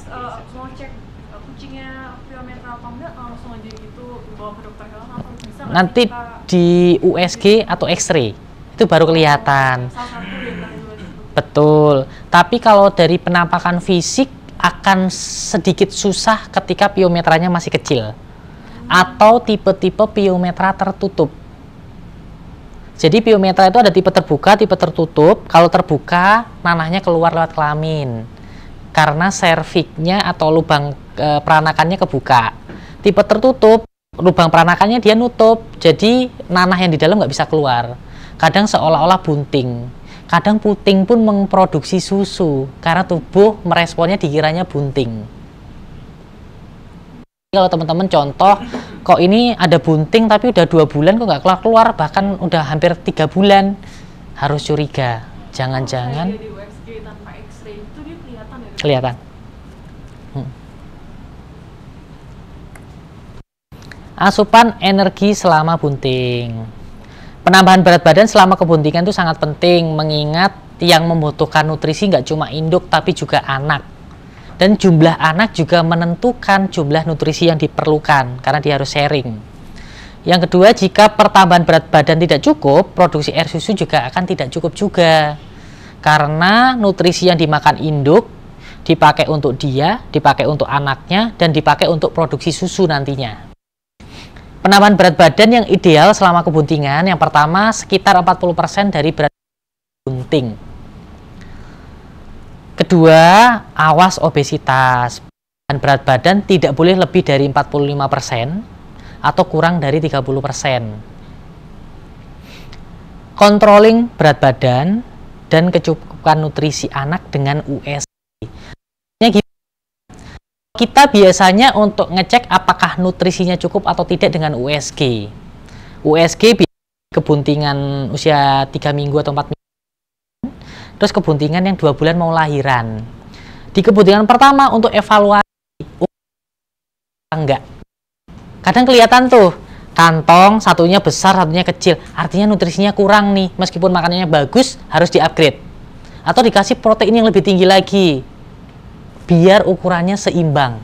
mau cek kucingnya piometra atau enggak, langsung aja gitu bawa ke dokter hewan atau bisa nanti kita... di USG atau X-ray itu baru kelihatan. Salah satu di antara dua itu. Betul. Tapi kalau dari penampakan fisik akan sedikit susah ketika piometranya masih kecil atau tipe-tipe piometra tertutup. Jadi piometra itu ada tipe terbuka, tipe tertutup. Kalau terbuka, nanahnya keluar lewat kelamin karena serviknya atau lubang peranakannya kebuka. Tipe tertutup, lubang peranakannya dia nutup, jadi nanah yang di dalam nggak bisa keluar. Kadang seolah-olah bunting, kadang puting pun memproduksi susu karena tubuh meresponnya dikiranya bunting. Kalau teman-teman contoh, kok ini ada bunting tapi udah 2 bulan kok nggak keluar-keluar, bahkan udah hampir 3 bulan, harus curiga. Jangan-jangan di USG tanpa X-ray itu dia kelihatan ya? kelihatan. Asupan energi selama bunting. Penambahan berat badan selama kebuntingan itu sangat penting, mengingat yang membutuhkan nutrisi nggak cuma induk tapi juga anak. Dan jumlah anak juga menentukan jumlah nutrisi yang diperlukan karena dia harus sharing. Yang kedua, jika pertambahan berat badan tidak cukup, produksi air susu juga akan tidak cukup juga. Karena nutrisi yang dimakan induk dipakai untuk dia, dipakai untuk anaknya, dan dipakai untuk produksi susu nantinya. Penambahan berat badan yang ideal selama kebuntingan, yang pertama sekitar 40% dari berat bunting. Kedua, awas obesitas. Dan berat badan tidak boleh lebih dari 45% atau kurang dari 30%. Controlling berat badan dan kecukupan nutrisi anak dengan USG. Kita biasanya untuk ngecek apakah nutrisinya cukup atau tidak dengan USG. USG kebuntingan usia 3 minggu atau 4 minggu. Terus kebuntingan yang 2 bulan mau lahiran. Di kebuntingan pertama untuk evaluasi enggak. Kadang kelihatan tuh kantong satunya besar, satunya kecil. Artinya nutrisinya kurang nih. Meskipun makanannya bagus, harus di-upgrade. Atau dikasih protein yang lebih tinggi lagi. Biar ukurannya seimbang.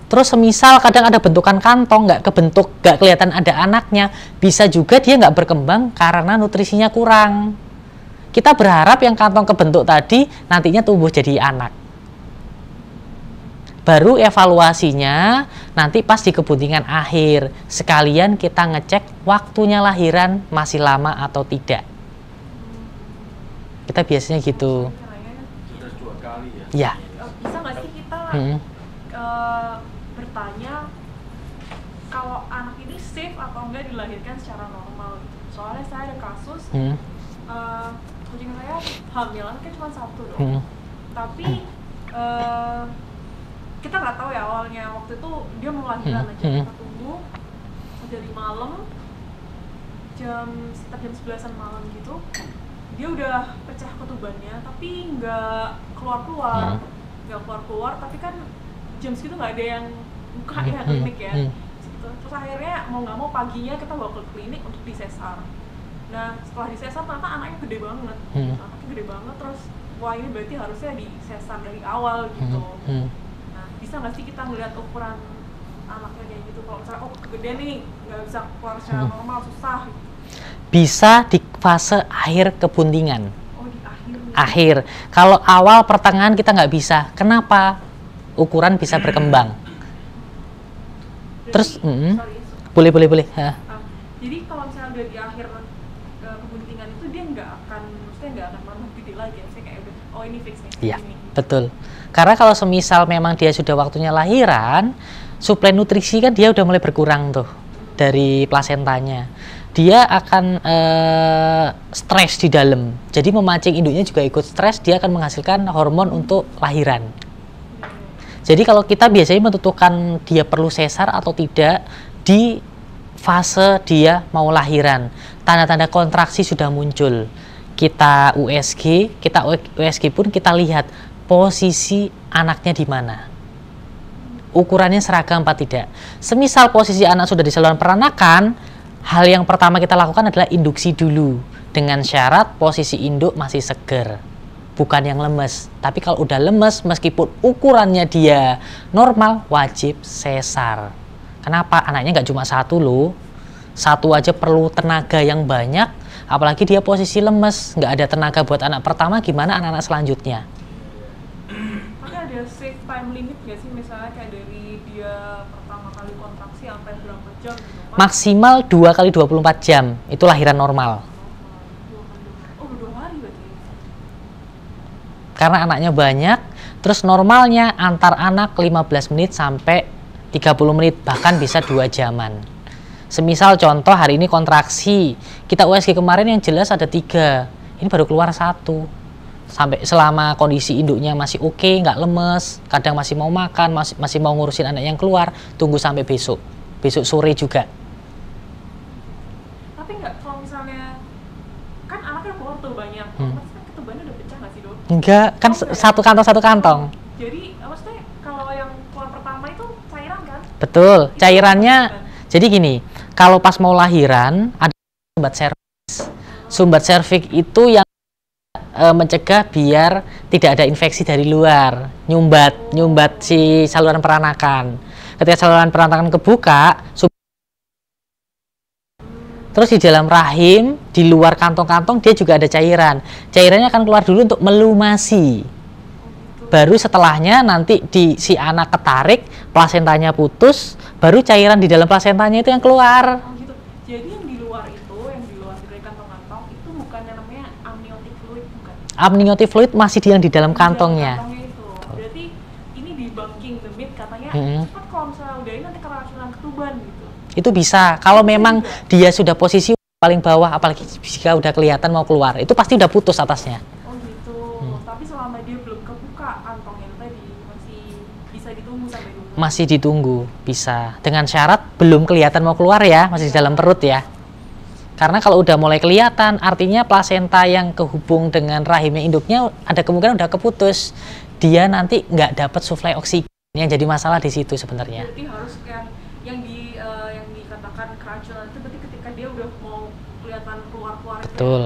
Terus semisal kadang ada bentukan kantong nggak kebentuk, nggak kelihatan ada anaknya, bisa juga dia nggak berkembang karena nutrisinya kurang. Kita berharap yang kantong kebentuk tadi nantinya tumbuh jadi anak. Baru evaluasinya nanti pas di kebuntingan akhir. Sekalian kita ngecek waktunya lahiran masih lama atau tidak. Kita biasanya gitu. Sudah 2 kali Ya. ya? Bisa nggak sih kita bertanya kalau anak ini safe atau enggak dilahirkan secara normal? Soalnya saya ada kasus kucing saya hamil, anaknya cuma 1 dong. Tapi kita nggak tahu ya awalnya, waktu itu dia mau lahiran aja, kita tunggu dari malam sekitar jam 11-an malam gitu, dia udah pecah ketubannya tapi nggak keluar-keluar, tapi kan jam segitu nggak ada yang buka ya klinik ya. Terus akhirnya mau nggak mau paginya kita bawa ke klinik untuk disesar. Nah setelah disesar ternyata anaknya gede banget, terus wah ini berarti harusnya disesar dari awal gitu. Nah bisa nggak sih kita ngeliat ukuran anaknya kayak gitu, kalau misalnya oh gede nih nggak bisa keluar secara normal, susah gitu. Bisa di fase akhir kebuntingan. Oh di akhir. Kalau awal pertengahan kita nggak bisa. Kenapa? Ukuran bisa berkembang. Jadi, Terus sorry, boleh. jadi kalau misalnya udah di akhir kebuntingan itu dia nggak akan pernah gede lagi, saya kayak udah oh ini fix nih. Iya, betul. Karena kalau semisal memang dia sudah waktunya lahiran, suplai nutrisi kan dia udah mulai berkurang tuh dari plasentanya. Dia akan stres di dalam. Jadi memancing induknya juga ikut stres, dia akan menghasilkan hormon untuk lahiran. Jadi kalau kita biasanya menentukan dia perlu sesar atau tidak di fase dia mau lahiran. Tanda-tanda kontraksi sudah muncul. Kita USG pun kita lihat posisi anaknya di mana. Ukurannya seragam apa tidak. Semisal posisi anak sudah di saluran peranakan, hal yang pertama kita lakukan adalah induksi dulu dengan syarat posisi induk masih seger. bukan yang lemes. Tapi kalau udah lemes, meskipun ukurannya dia normal, wajib sesar. Kenapa? Anaknya nggak cuma satu loh. Satu aja perlu tenaga yang banyak, apalagi dia posisi lemes, nggak ada tenaga buat anak pertama, gimana anak-anak selanjutnya? Tapi ada safe time limit nggak sih, misalnya kayak dari dia pertama kali kontraksi sampai berapa jam gitu? Maksimal 2 kali 24 jam, itu lahiran normal. Oh, 2 hari berarti? Karena anaknya banyak, terus normalnya antar anak 15 menit sampai 30 menit, bahkan bisa 2 jaman. Semisal contoh hari ini kontraksi, kita USG kemarin yang jelas ada 3, ini baru keluar 1. Sampai selama kondisi induknya masih oke, nggak lemes, kadang masih mau makan, masih mau ngurusin anak yang keluar, tunggu sampai besok sore juga. Tapi nggak, kalau misalnya kan anaknya keluar tuh banyak, pasti kan ketubannya udah pecah nggak sih, Dok? Enggak, kan satu kantong. Jadi maksudnya kalau yang keluar pertama itu cairan kan? Betul, cairannya. Jadi gini, kalau pas mau lahiran ada sumbat serviks. Sumbat serviks itu yang mencegah biar tidak ada infeksi dari luar, nyumbat si saluran peranakan. Ketika saluran peranakan kebuka, terus di dalam rahim, di luar kantong-kantong dia juga ada cairan. Cairannya akan keluar dulu untuk melumasi. Baru setelahnya nanti si anak ketarik, plasentanya putus, baru cairan di dalam plasentanya itu yang keluar. Oh gitu. Jadi yang di luar itu, yang di luar dari kantong-kantong itu bukan yang namanya amniotic fluid, bukan? Amniotic fluid masih yang di dalam kantongnya. Kantongnya itu. Berarti ini debunking the myth, katanya cepat kalau misalnya udah ini nanti keracunan ketuban gitu. Itu bisa. Kalau memang dia sudah posisi paling bawah, apalagi jika udah kelihatan mau keluar, itu pasti udah putus atasnya. Oh gitu. Tapi selama dia belum kebuka kantongnya itu tadi masih bisa ditunggu sampai dulu. Masih ditunggu, bisa. Dengan syarat belum kelihatan mau keluar ya, masih di dalam perut ya. Karena kalau udah mulai kelihatan, artinya plasenta yang kehubung dengan rahimnya induknya ada kemungkinan udah keputus. Dia nanti nggak dapat suplai oksigen. Yang jadi masalah di situ sebenarnya. Berarti harus yang dikatakan keracunan itu berarti ketika dia udah mau kelihatan keluar-keluar itu. Betul.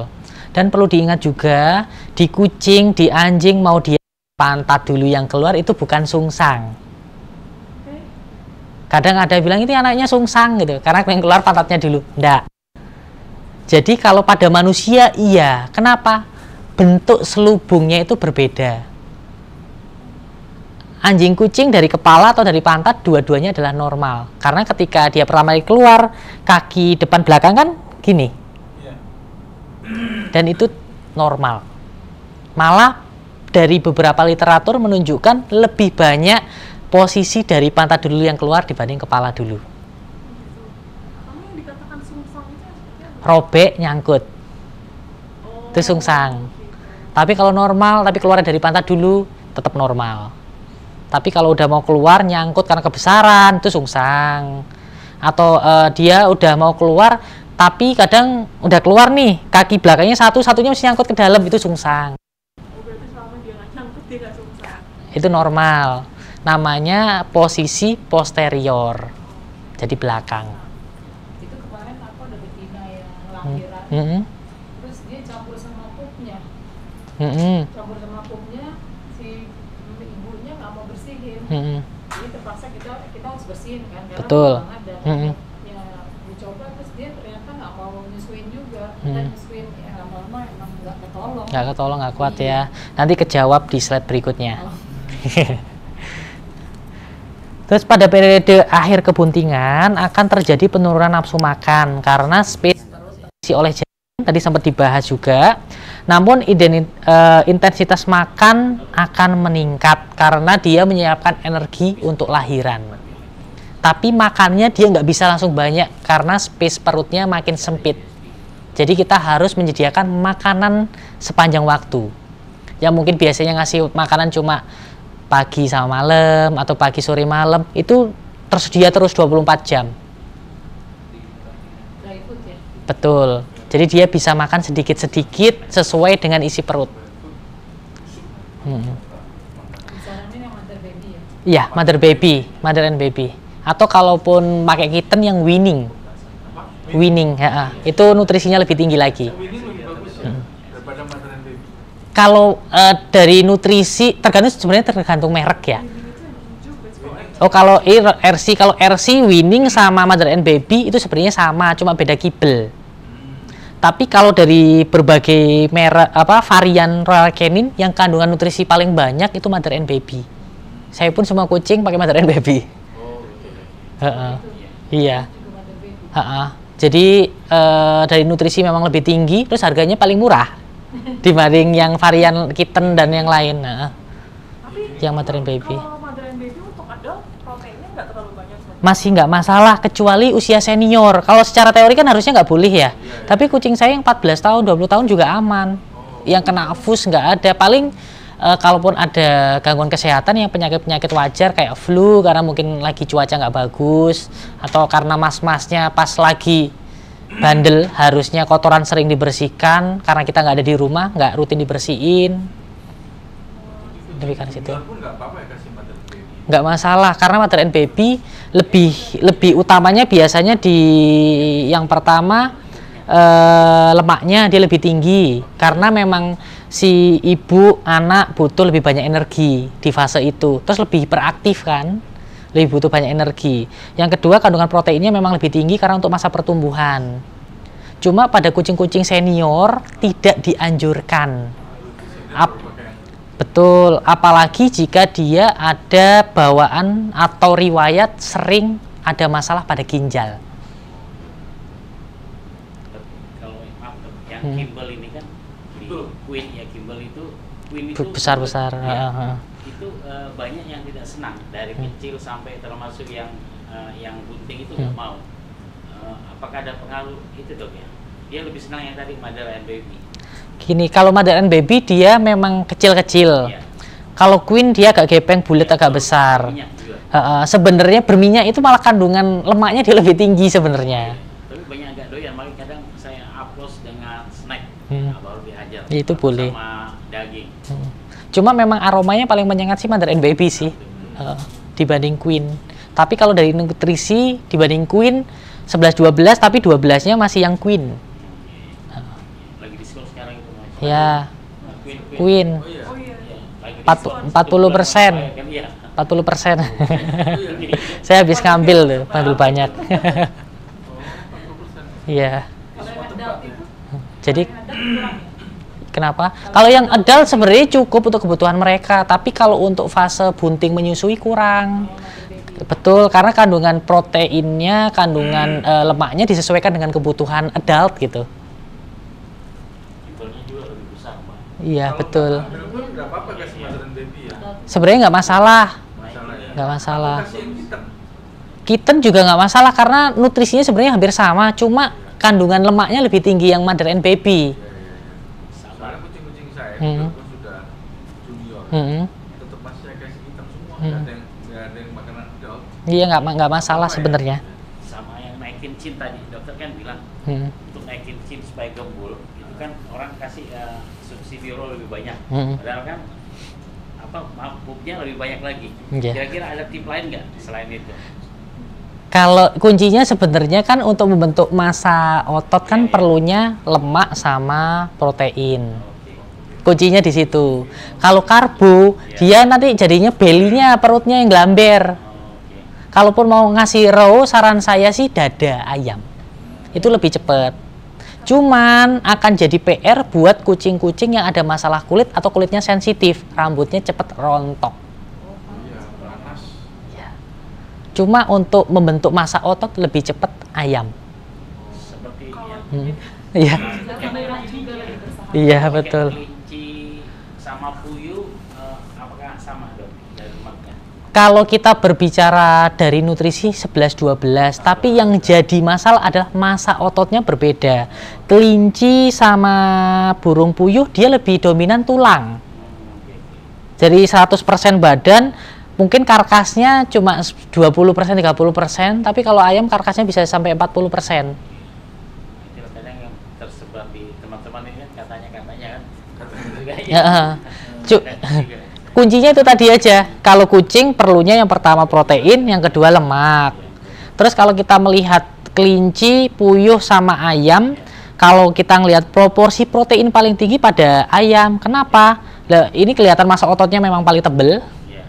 Dan perlu diingat juga, di kucing, di anjing mau dia pantat dulu yang keluar itu bukan sungsang. Kadang ada bilang ini anaknya sungsang gitu, karena yang keluar pantatnya dulu. Enggak. Jadi kalau pada manusia iya. Kenapa? Bentuk selubungnya itu berbeda. Anjing kucing dari kepala atau dari pantat dua-duanya adalah normal. Karena ketika dia pertama kali keluar, kaki depan belakang kan gini. Dan itu normal. Malah dari beberapa literatur menunjukkan lebih banyak posisi dari pantat dulu yang keluar dibanding kepala dulu. Kamu yang dikatakan sungsang itu seperti apa? Robek nyangkut. Itu sungsang. Tapi kalau normal, tapi keluar dari pantat dulu, tetap normal. Tapi kalau udah mau keluar nyangkut karena kebesaran, itu sungsang. Atau dia udah mau keluar tapi kadang udah keluar nih, kaki belakangnya satunya masih nyangkut ke dalam, itu sungsang. Oh, berarti selama dia nggak nyangkut dia nggak sungsang. Itu normal. Namanya posisi posterior. Jadi belakang. Itu kemarin aku ada betina yang lahiran. Terus dia campur sama pupnya. Campur sama pupnya, si ibunya nggak mau bersihin. Jadi terpaksa kita harus bersihin kan, karena betul. Banget dan ya dicoba, terus dia ternyata nggak mau nyusuin juga. Kita nyusuin ya lama-lama emang nggak ketolong. Nggak ketolong, nggak kuat ya. Nanti kejawab di slide berikutnya. Terus pada periode akhir kebuntingan akan terjadi penurunan nafsu makan karena spesiasi oleh janin, tadi sempat dibahas juga. Namun intensitas makan akan meningkat karena dia menyiapkan energi untuk lahiran. Tapi makannya dia nggak bisa langsung banyak karena space perutnya makin sempit. Jadi kita harus menyediakan makanan sepanjang waktu. Yang mungkin biasanya ngasih makanan cuma pagi sama malam atau pagi sore malam, itu tersedia terus 24 jam. Dry food ya? Betul. Jadi dia bisa makan sedikit-sedikit sesuai dengan isi perut. Misalnya ini yang mother baby ya? Iya, mother and baby. Atau kalaupun pakai kitten yang weaning, itu nutrisinya lebih tinggi lagi. Winning lebih bagus ya daripada mother and baby. Kalau dari nutrisi sebenarnya tergantung merek ya. Oh kalau RC Winning sama Mother and Baby itu sebenarnya sama, cuma beda kibel. Tapi kalau dari berbagai merek varian Royal Canin yang kandungan nutrisi paling banyak itu Mother and Baby. Saya pun semua kucing pakai Mother and Baby. Iya. Jadi dari nutrisi memang lebih tinggi, terus harganya paling murah dibanding yang varian kitten dan yang lain. Tapi yang Mother and Baby. Kalau Mother and Baby untuk adult proteinnya nggak terlalu banyak sebenarnya. Masih nggak masalah kecuali usia senior. Kalau secara teori kan harusnya nggak boleh ya. Tapi kucing saya yang 14 tahun, 20 tahun juga aman. Yang kena fus nggak ada. Paling kalaupun ada gangguan kesehatan yang penyakit-penyakit wajar kayak flu karena mungkin lagi cuaca nggak bagus atau karena mas-masnya pas lagi bandel harusnya kotoran sering dibersihkan karena kita nggak ada di rumah, nggak rutin dibersihin. Lebih kan situ. Nggak masalah karena Mother and Baby lebih utamanya biasanya di yang pertama lemaknya dia lebih tinggi karena memang si ibu anak butuh lebih banyak energi di fase itu, terus lebih hiperaktif kan, lebih butuh banyak energi. Yang kedua kandungan proteinnya memang lebih tinggi karena untuk masa pertumbuhan. Cuma pada kucing-kucing senior tidak dianjurkan. Betul, apalagi jika dia ada bawaan atau riwayat sering ada masalah pada ginjal. Kalau yang Kimball ini kan di Queen ya, Kimball itu besar-besar. Itu banyak yang tidak senang dari kecil sampai termasuk yang bunting itu nggak mau. Apakah ada pengaruh itu dok ya? Dia lebih senang yang tadi Mother and Baby. Gini, kalau Mother and Baby dia memang kecil-kecil. Ya. Kalau Queen dia agak gepeng, bulat agak besar. Sebenarnya berminyak itu malah kandungan lemaknya dia lebih tinggi sebenarnya. Tapi banyak agak doyan, makanya kadang saya upload dengan snack baru diajar. Itu boleh. Sama daging. Cuma memang aromanya paling menyengat sih Mother and Baby sih dibanding Queen. Tapi kalau dari nutrisi dibanding Queen 11-12 tapi 12-nya masih yang Queen. Lagi diskon sekarang itu Mas. Ya. Queen. 40%. 40%. Saya habis ngambil tuh, ngambil banyak. Iya. Jadi kenapa? Kalau yang adult sebenarnya cukup untuk kebutuhan mereka, tapi kalau untuk fase bunting menyusui kurang. Betul, karena kandungan proteinnya, kandungan lemaknya disesuaikan dengan kebutuhan adult gitu. Iya, betul. Sebenarnya nggak masalah. Nggak masalah. Kitten juga nggak masalah karena nutrisinya sebenarnya hampir sama, cuma kandungan lemaknya lebih tinggi yang Mother and Baby. Soalnya kucing-kucing saya walaupun sudah junior, tetap masih saya kasih hitam semua, nggak ada yang makanan adult. Iya, nggak masalah sebenarnya. Sama yang naikin chin tadi, dokter kan bilang untuk naikin chin supaya gembul itu kan orang kasih subsidi lebih banyak. Padahal kan pupnya lebih banyak lagi. Kira-kira ada tip lain nggak selain itu? Kalau kuncinya sebenarnya kan untuk membentuk massa otot kan perlunya lemak sama protein. Kuncinya di situ. Kalau karbo, dia nanti jadinya belly-nya, perutnya yang gelamber. Kalaupun mau ngasih raw, saran saya sih dada ayam. Itu lebih cepat. Cuman akan jadi PR buat kucing-kucing yang ada masalah kulit atau kulitnya sensitif, rambutnya cepat rontok. Cuma untuk membentuk massa otot lebih cepat ayam. Seperti iya. Iya, betul. Kelinci sama puyuh apakah sama dok dari lemaknya? Kalau kita berbicara dari nutrisi 11-12, tapi yang jadi masalah adalah massa ototnya berbeda. Kelinci sama burung puyuh dia lebih dominan tulang. Jadi 100% badan mungkin karkasnya cuma 20%, 30%, tapi kalau ayam karkasnya bisa sampai 40%. Itu kadang yang tersebar di teman-teman ini kan katanya kan. Kuncinya itu tadi aja. Kalau kucing perlunya yang pertama protein, yang kedua lemak. Terus kalau kita melihat kelinci, puyuh sama ayam, Kalau kita ngelihat proporsi protein paling tinggi pada ayam, kenapa? Lah, ini kelihatan masa ototnya memang paling tebel. Iya.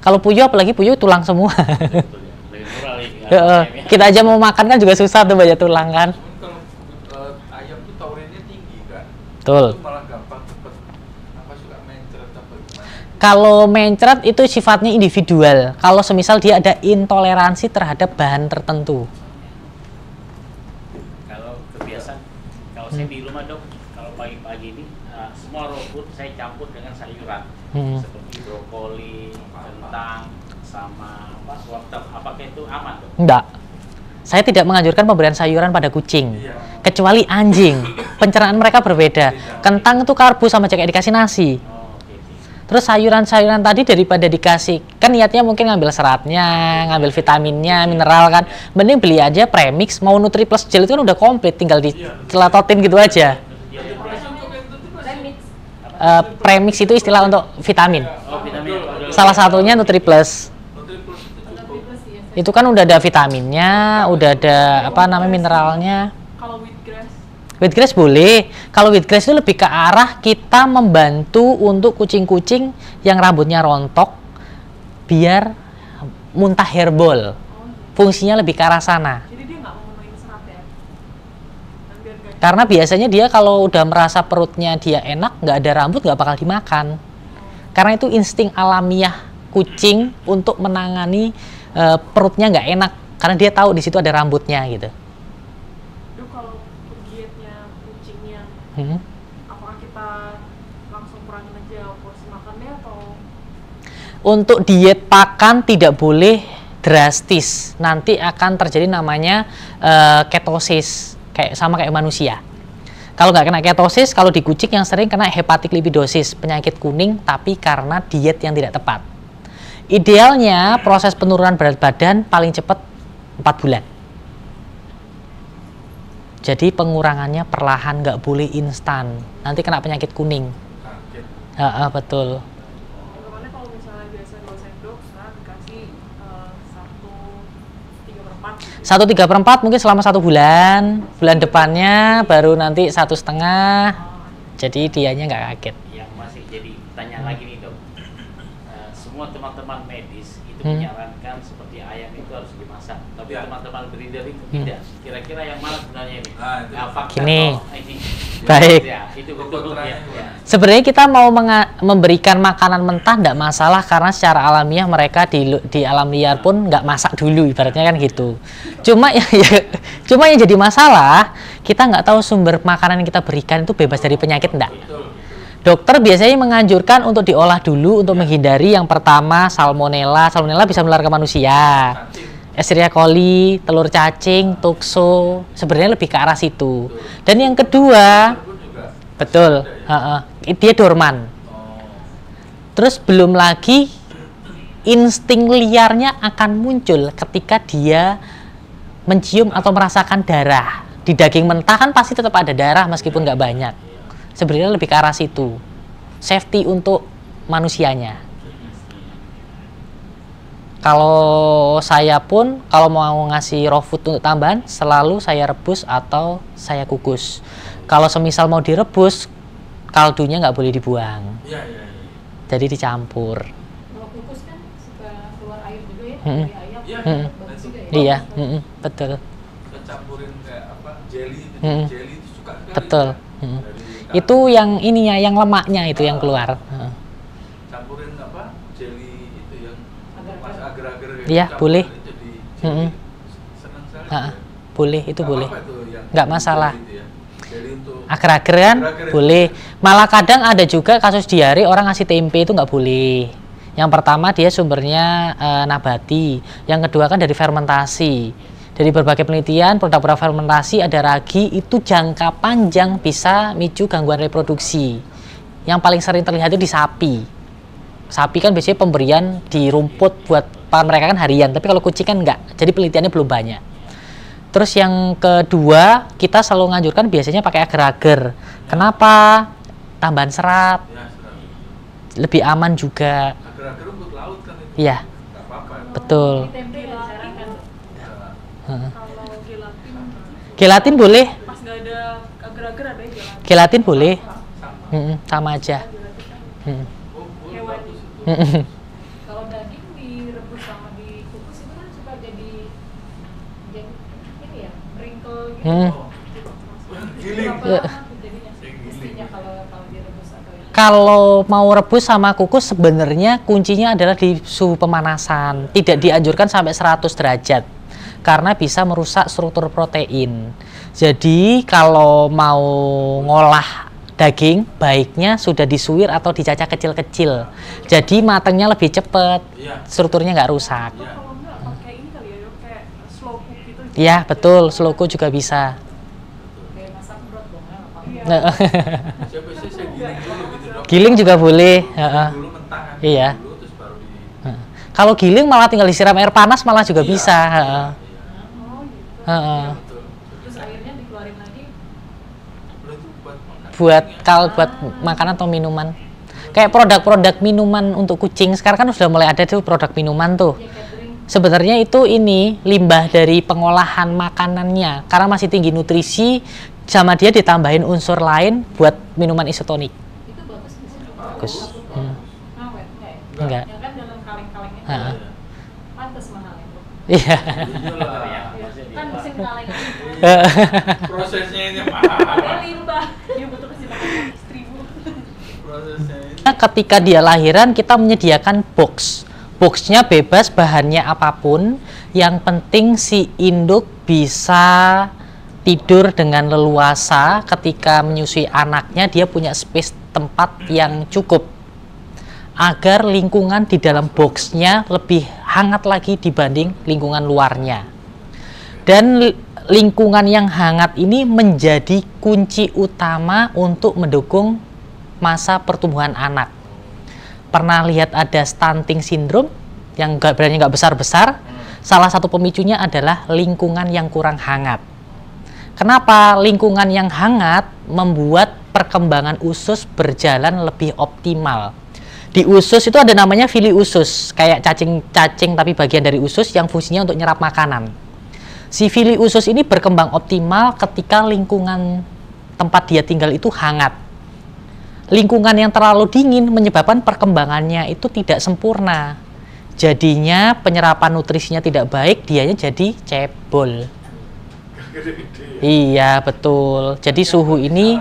Kalau puyuh, apalagi puyuh tulang semua. Betul ya. Lebih murah lagi. Kita aja mau makan kan juga susah tuh banyak tulang kan. Cuman kalau ayam tuh taurinnya tinggi kan. Betul. Itu malah gampang cepet apa suka mencret apa gimana. Kalau mencret itu sifatnya individual. Kalau semisal dia ada intoleransi terhadap bahan tertentu. Kalau kebiasaan, kalau saya di rumah dok, kalau pagi-pagi ini semua raw food saya campur dengan sayuran seperti brokoli, kentang, sama wortel. Apakah itu aman dok? Enggak. Saya tidak menganjurkan pemberian sayuran pada kucing. Iya. Kecuali anjing. Pencernaan mereka berbeda. Kentang itu karbo sama aja kayak dikasih nasi. Oh, oke. Terus sayuran-sayuran tadi daripada dikasih, kan niatnya mungkin ngambil seratnya, ngambil vitaminnya, mineral kan. Mending beli aja premix, mau Nutri Plus Gel itu kan udah komplit, tinggal dicelatotin gitu aja. Premix itu istilah untuk vitamin. Oh, vitamin. Salah satunya Nutri Plus. Itu kan udah ada vitaminnya, udah ada apa namanya mineralnya. Kalau wheatgrass, Wheatgrass boleh. Kalau wheatgrass itu lebih ke arah kita membantu untuk kucing-kucing yang rambutnya rontok biar muntah hairball. Fungsinya lebih ke arah sana. jadi dia nggak memenuhi serat ya. Dan biar nggak Karena biasanya dia kalau udah merasa perutnya dia enak, nggak ada rambut, nggak bakal dimakan. Karena itu insting alamiah kucing untuk menangani perutnya nggak enak. Karena dia tahu di situ ada rambutnya gitu. Dok, kalau dietnya kucingnya, apakah kita langsung kurangin aja porsi makannya atau? Untuk diet pakan tidak boleh drastis. Nanti akan terjadi namanya ketosis, sama kayak manusia. Kalau nggak kena ketosis, kalau di kucing yang sering kena hepatic lipidosis, penyakit kuning, tapi karena diet yang tidak tepat. Idealnya proses penurunan berat badan paling cepat 4 bulan. Jadi pengurangannya perlahan, nggak boleh instan. Nanti kena penyakit kuning. Kaget. Betul. Kemana kalau misalnya biasa 2 sendok, sekarang dikasih 1/3/4. 1/3/4 mungkin selama 1 bulan. Bulan depannya baru nanti 1,5. Jadi dianya nggak kaget. Yang masih jadi tanya lagi nih dok, semua teman-teman medis itu menyarankan seperti ayam itu harus dimasak, tapi Ya. teman-teman breeder itu tidak. Kira-kira yang mana sebenarnya ini? Nah, itu. Fakta Gini. atau ini? Baik. Ya, itu betul ya. Sebenarnya kita mau memberikan makanan mentah tidak masalah, karena secara alamiah mereka di alam liar pun nggak masak dulu, ibaratnya kan gitu. Cuma yang jadi masalah, kita nggak tahu sumber makanan yang kita berikan itu bebas dari penyakit enggak. Dokter biasanya menganjurkan untuk diolah dulu untuk menghindari yang pertama salmonella. Salmonella bisa menular ke manusia. Escherichia coli, telur cacing, tukso, sebenarnya lebih ke arah situ. Dan yang kedua, betul, dia dorman. Terus belum lagi insting liarnya akan muncul ketika dia mencium atau merasakan darah. Di daging mentah kan pasti tetap ada darah meskipun nggak banyak. Sebenarnya lebih ke arah situ. Safety untuk manusianya. Kalau saya pun kalau mau ngasih raw food untuk tambahan, selalu saya rebus atau saya kukus. Kalau semisal mau direbus, kaldunya nggak boleh dibuang. Iya. Jadi dicampur. Kalau kukus kan suka keluar air juga ya Mm-mm. dari ayam. Iya. Bagus juga ya. Iya, betul. Kita campurin kayak apa? Jelly itu. Jelly itu suka sekali. Betul. Dari Itu yang ininya, yang lemaknya itu yang keluar. campurin apa? Jelly itu yang masih agar-agar Iya, boleh. Jadi Mm-mm. senang sekali. Boleh, itu boleh. Apa itu yang Nggak masalah. jelly itu ya? Jelly untuk Agar-agar kan Agar-agar. boleh. Malah kadang ada juga kasus diare orang ngasih tempe itu nggak boleh. Yang pertama dia sumbernya nabati. Yang kedua kan dari fermentasi. Dari berbagai penelitian produk-produk fermentasi ada ragi itu jangka panjang bisa micu gangguan reproduksi. Yang paling sering terlihat itu di sapi. Sapi kan biasanya pemberian di rumput buat mereka kan harian, tapi kalau kucing kan enggak. Jadi penelitiannya belum banyak. Terus yang kedua, kita selalu menganjurkan biasanya pakai agar-agar. Kenapa? Tambahan serat, ya, serang. lebih aman juga. Agar-agar rumput laut kan itu. Iya, Nggak apa-apa. betul. Di tempe disarankan. kalau gelatin Gelatin boleh. pas nggak ada Gelatin boleh. Sama. Sama aja. Oh, Hewani. bagus itu. Kalau daging direbus sama dikukus itu kan suka jadi ini ya, wrinkle gitu. Oh. Giling. Berapa Ya. lama tuh jadinya mestinya kalau direbus atau ini? Kalau mau rebus sama kukus sebenarnya kuncinya adalah di suhu pemanasan. Tidak dianjurkan sampai 100 derajat karena bisa merusak struktur protein. Jadi kalau mau ngolah daging baiknya sudah disuir atau dicacah kecil-kecil. Jadi matangnya lebih cepat, Iya. strukturnya nggak rusak. Iya. Kalau enggak pakai ini kali ya dok, kayak slow cook gitu. Ya betul, slow cook juga bisa. Kayak masak brot dong ya, apa? Iya. Siapa sih saya giling dulu gitu dok. Giling juga boleh. Heeh. Dulu mentah kan. Iya. Dulu terus baru di. Kalau giling malah tinggal disiram air panas malah juga Iya, bisa. iya, Heeh. iya. Oh gitu. Heeh. Iya, betul. Terus airnya dikeluarin lagi. Terus itu buat makan. Buat makanan atau minuman. Kayak produk-produk minuman untuk kucing sekarang kan sudah mulai ada tuh produk minuman tuh. Ya catering. Sebenarnya itu ini limbah dari pengolahan makanannya karena masih tinggi nutrisi sama dia ditambahin unsur lain buat minuman isotonik. Itu bagus nggak sih? Bagus. Awet enggak ya? Enggak. Yang kan dalam kaleng-kalengnya. Heeh. Pantes mahal ya, Bro. Iya. Iyalah. Ya, Kan mesin kaleng. Prosesnya ini mahal. Ada limbah. Dia butuh kasih makan istri bu. Prosesnya ini. Nah, ketika dia lahiran kita menyediakan box. Boxnya bebas bahannya apapun. Yang penting si induk bisa tidur dengan leluasa ketika menyusui anaknya, dia punya space tempat yang cukup agar lingkungan di dalam boxnya lebih hangat lagi dibanding lingkungan luarnya. Dan lingkungan yang hangat ini menjadi kunci utama untuk mendukung masa pertumbuhan anak. Pernah lihat ada stunting syndrome yang berarti nggak besar-besar? Salah satu pemicunya adalah lingkungan yang kurang hangat. Kenapa? Lingkungan yang hangat membuat perkembangan usus berjalan lebih optimal. Di usus itu ada namanya fili usus, kayak cacing-cacing tapi bagian dari usus yang fungsinya untuk nyerap makanan. Si fili usus ini berkembang optimal ketika lingkungan tempat dia tinggal itu hangat. Lingkungan yang terlalu dingin menyebabkan perkembangannya itu tidak sempurna. Jadinya penyerapan nutrisinya tidak baik, dianya jadi cebol. Gede-gede. Iya, betul. Jadi suhu ini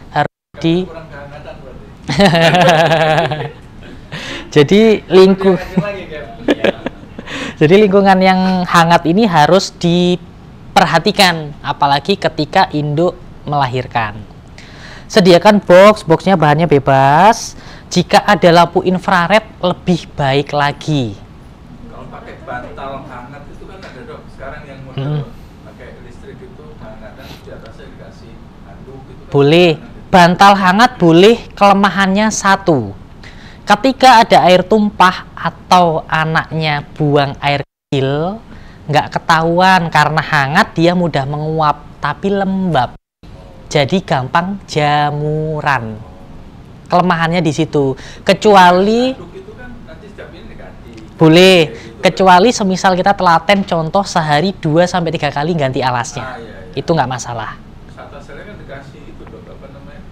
harus di Kurang kehangatan berarti. jadi jadi lingkungan yang hangat ini harus diperhatikan, apalagi ketika induk melahirkan. Sediakan boxnya bahannya bebas. Jika ada lampu infrared lebih baik lagi. Kalau pakai bantal hangat itu kan ada dok. Sekarang yang model pakai listrik itu hangat dan di atasnya dikasih handuk gitu kan. Boleh. Bantal hangat boleh, kelemahannya satu. Ketika ada air tumpah atau anaknya buang air kecil, nggak ketahuan karena hangat dia mudah menguap, tapi lembab. Jadi gampang jamuran. Kelemahannya di situ. Kecuali Handuk itu kan nanti setiap ini diganti. boleh, Gitu. kecuali semisal kita telaten contoh sehari 2-3 kali ganti alasnya. Iya. Itu nggak masalah. Saat asalnya kan dikasih itu dok, apa namanya?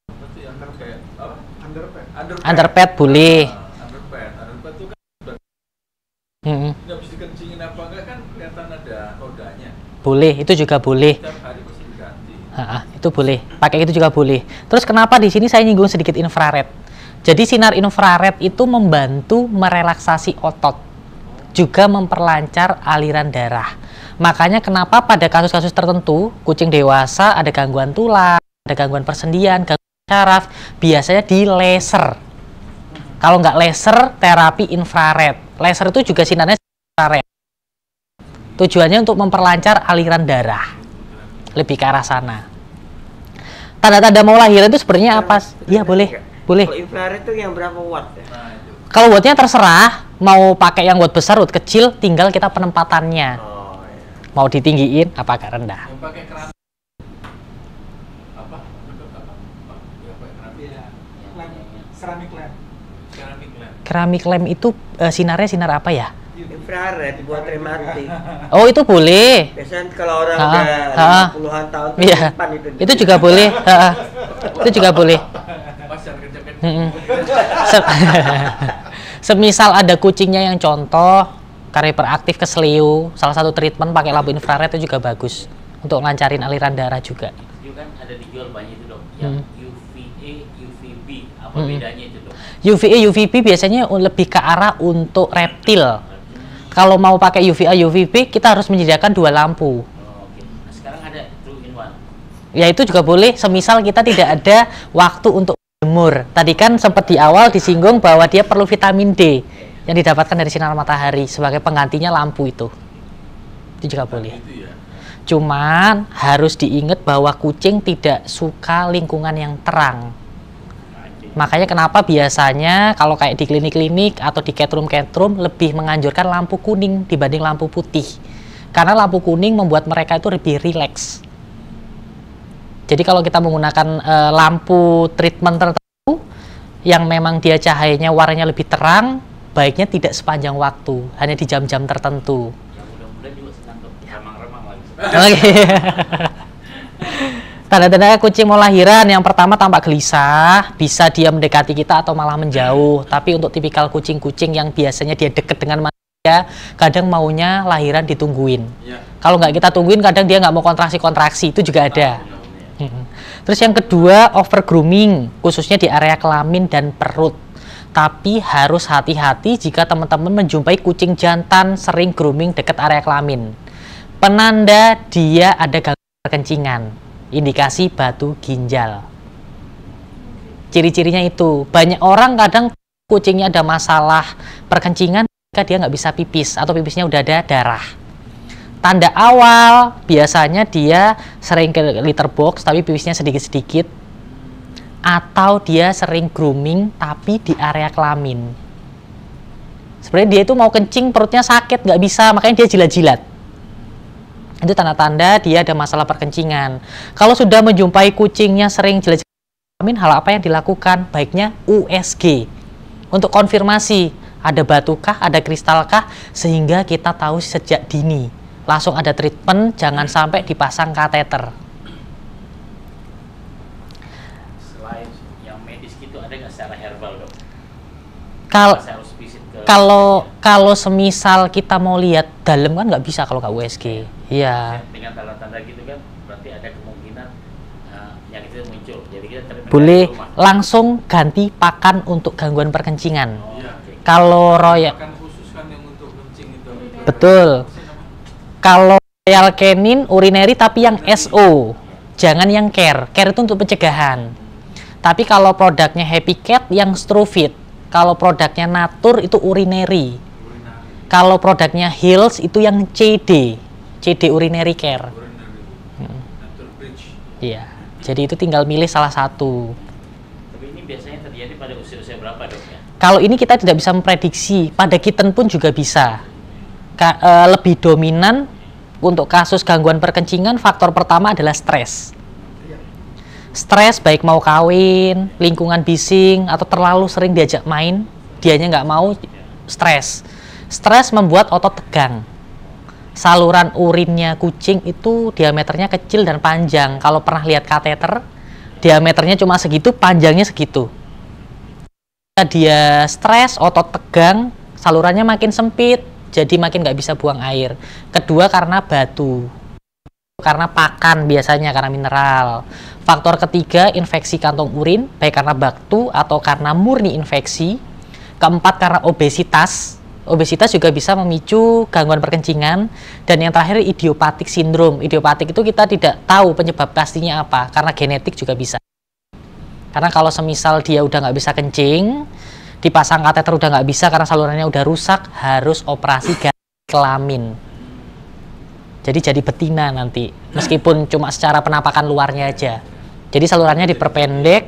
Apa sih yang kayak apa? Underpad. Underpad boleh. Underpad itu kan udah Mm-mm. ini habis dikencingin apa enggak kan kelihatan ada rodanya. Boleh, itu juga boleh. Setiap hari pasti diganti. Itu boleh, pakai itu juga boleh. Terus kenapa di sini saya nyinggung sedikit infrared? Jadi sinar infrared itu membantu merelaksasi otot, juga memperlancar aliran darah. Makanya kenapa pada kasus-kasus tertentu kucing dewasa ada gangguan tulang, ada gangguan persendian, gangguan saraf, biasanya di laser. Kalau nggak laser, terapi infrared. Laser itu juga sinarnya infrared. Tujuannya untuk memperlancar aliran darah, lebih ke arah sana. Tanda-tanda mau lahiran itu sebenarnya apa? Iya boleh, boleh. Kalau infrared itu yang berapa watt ya? Nah, itu. Kalau wattnya terserah, mau pakai yang watt besar, watt kecil, tinggal kita penempatannya. Oh iya. Mau ditinggiin apa agak rendah. Yang pakai keramik apa? Bentuk apa? Ya pakai keramik. Keramik lamp. Keramik lamp itu sinarnya sinar apa ya? Infrared buat rematik. Oh itu boleh. Biasanya kalau orang Ha, udah ha. 50-an tahun Iya. depan Itu juga boleh. Itu juga boleh. Pasar kenceng-kenceng. Semisal ada kucingnya yang contoh karena hiperaktif kesleo, salah satu treatment pakai lampu infrared itu juga bagus untuk ngelancarin aliran darah juga. Itu kan ada dijual banyak itu dok, yang UVA, UVB, apa bedanya itu dok? UVA, UVB biasanya lebih ke arah untuk reptil. Kalau mau pakai UVA, UVB kita harus menyediakan 2 lampu. Oh, oke. Nah, sekarang ada 2-in-1. Ya itu juga boleh, semisal kita tidak ada waktu untuk jemur. Tadi kan sempat di awal disinggung bahwa dia perlu vitamin D yang didapatkan dari sinar matahari sebagai penggantinya lampu itu. Itu juga boleh. Gitu ya. Cuman harus diingat bahwa kucing tidak suka lingkungan yang terang. Makanya kenapa biasanya kalau kayak di klinik-klinik atau di cat room lebih menganjurkan lampu kuning dibanding lampu putih. Karena lampu kuning membuat mereka itu lebih rileks. Jadi kalau kita menggunakan lampu treatment tertentu yang memang dia cahayanya warnanya lebih terang, baiknya tidak sepanjang waktu, hanya di jam-jam tertentu. Ya mudah-mudahan juga senang dok, remang-remang lagi. Oke. Tanda-tanda kucing mau lahiran, yang pertama tampak gelisah, bisa dia mendekati kita atau malah menjauh. Tapi untuk tipikal kucing-kucing yang biasanya dia dekat dengan manusia, kadang maunya lahiran ditungguin. Ya. Kalau nggak kita tungguin, kadang dia nggak mau kontraksi-kontraksi, itu juga ada. Terus yang kedua, over grooming, khususnya di area kelamin dan perut. Tapi harus hati-hati jika teman-teman menjumpai kucing jantan sering grooming dekat area kelamin. Penanda dia ada gangguan perkencingan, indikasi batu ginjal. Ciri-cirinya itu, banyak orang kadang kucingnya ada masalah perkencingan ketika dia nggak bisa pipis atau pipisnya udah ada darah. Tanda awal biasanya dia sering ke litter box tapi pipisnya sedikit-sedikit, atau dia sering grooming tapi di area kelamin. Sebenarnya dia itu mau kencing perutnya sakit nggak bisa, makanya dia jilat-jilat. Itu tanda-tanda dia ada masalah perkencingan. Kalau sudah menjumpai kucingnya sering jilat-jilat kelamin, hal apa yang dilakukan? Baiknya USG untuk konfirmasi ada batukah, ada kristalkah, sehingga kita tahu sejak dini. Langsung ada treatment, jangan sampai dipasang kateter. Selain yang medis gitu, ada nggak secara herbal dok? Saya harus visit ke Kalau semisal kita mau lihat dalam kan nggak bisa kalau nggak USG. Iya. Dengan tanda-tanda gitu kan, berarti ada kemungkinan penyakit itu muncul. Jadi kita Boleh langsung ganti pakan untuk gangguan perkencingan. Iya. Kalau royal, Makan khusus kan yang untuk kencing itu. betul. Kalau royal canin urinary tapi yang SO, jangan yang care. Care itu untuk pencegahan. Tapi kalau produknya Happy Cat yang Struvit, kalau produknya Natur itu urinary. Kalau produknya Hills itu yang CD urinary care. Natur Bridge. Iya. Jadi itu tinggal milih salah satu. Tapi ini biasanya terjadi pada usia-usia berapa dok ya? Kalau ini kita tidak bisa memprediksi, pada kitten pun juga bisa. Lebih dominan untuk kasus gangguan perkencingan, faktor pertama adalah stres. Stres baik mau kawin, lingkungan bising, atau terlalu sering diajak main, dianya nggak mau, stres. Stres membuat otot tegang. Saluran urinnya kucing itu diameternya kecil dan panjang. Kalau pernah lihat kateter, diameternya cuma segitu, panjangnya segitu. Dia stres, otot tegang, salurannya makin sempit, jadi makin nggak bisa buang air. Kedua karena batu, karena pakan biasanya, karena mineral. Faktor ketiga infeksi kantong urin, baik karena baktu atau karena murni infeksi. Keempat karena obesitas. Obesitas juga bisa memicu gangguan perkencingan. Dan yang terakhir idiopatik sindrom. Idiopatik itu kita tidak tahu penyebab pastinya apa, karena genetik juga bisa. Karena kalau semisal dia udah nggak bisa kencing, dipasang kateter udah nggak bisa karena salurannya udah rusak, harus operasi ganti kelamin. Jadi betina nanti, meskipun cuma secara penampakan luarnya aja. Jadi salurannya diperpendek.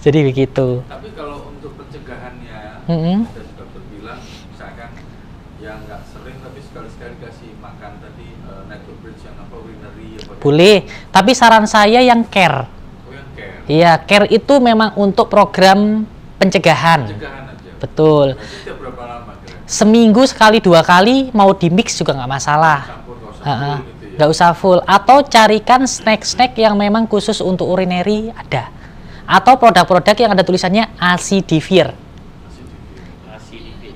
Jadi begitu. Tapi kalau untuk pencegahannya, ada dokter bilang, misalkan yang nggak sering tapi sekali-sekali kasih makan tadi Natur Bridge yang apa urinary apa. Boleh, tapi saran saya yang care. Oh, yang care. Iya, care itu memang untuk program pencegahan. Pencegahan aja. Betul. Berarti tiap berapa lama kira? Seminggu sekali 2 kali mau di mix juga nggak masalah. Campur kalau gitu ya. nggak usah full. Atau carikan snack-snack yang memang khusus untuk urinary ada. Atau produk-produk yang ada tulisannya acidivir.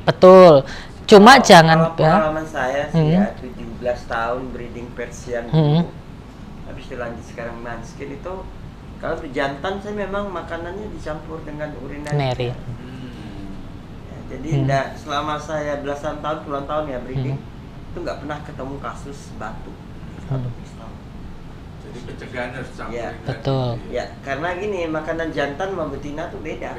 Betul. Cuma jangan pengalaman saya sih ya 17 tahun breeding Persian dulu. Habis itu lanjut sekarang Manskin itu kalau untuk jantan saya memang makanannya dicampur dengan urinary. Ya, jadi selama saya belasan tahun, puluhan tahun ya breeding itu nggak pernah ketemu kasus batu atau pistol. Jadi pencegahan harus campur. Ya, betul. Ya, karena gini makanan jantan sama betina tuh beda.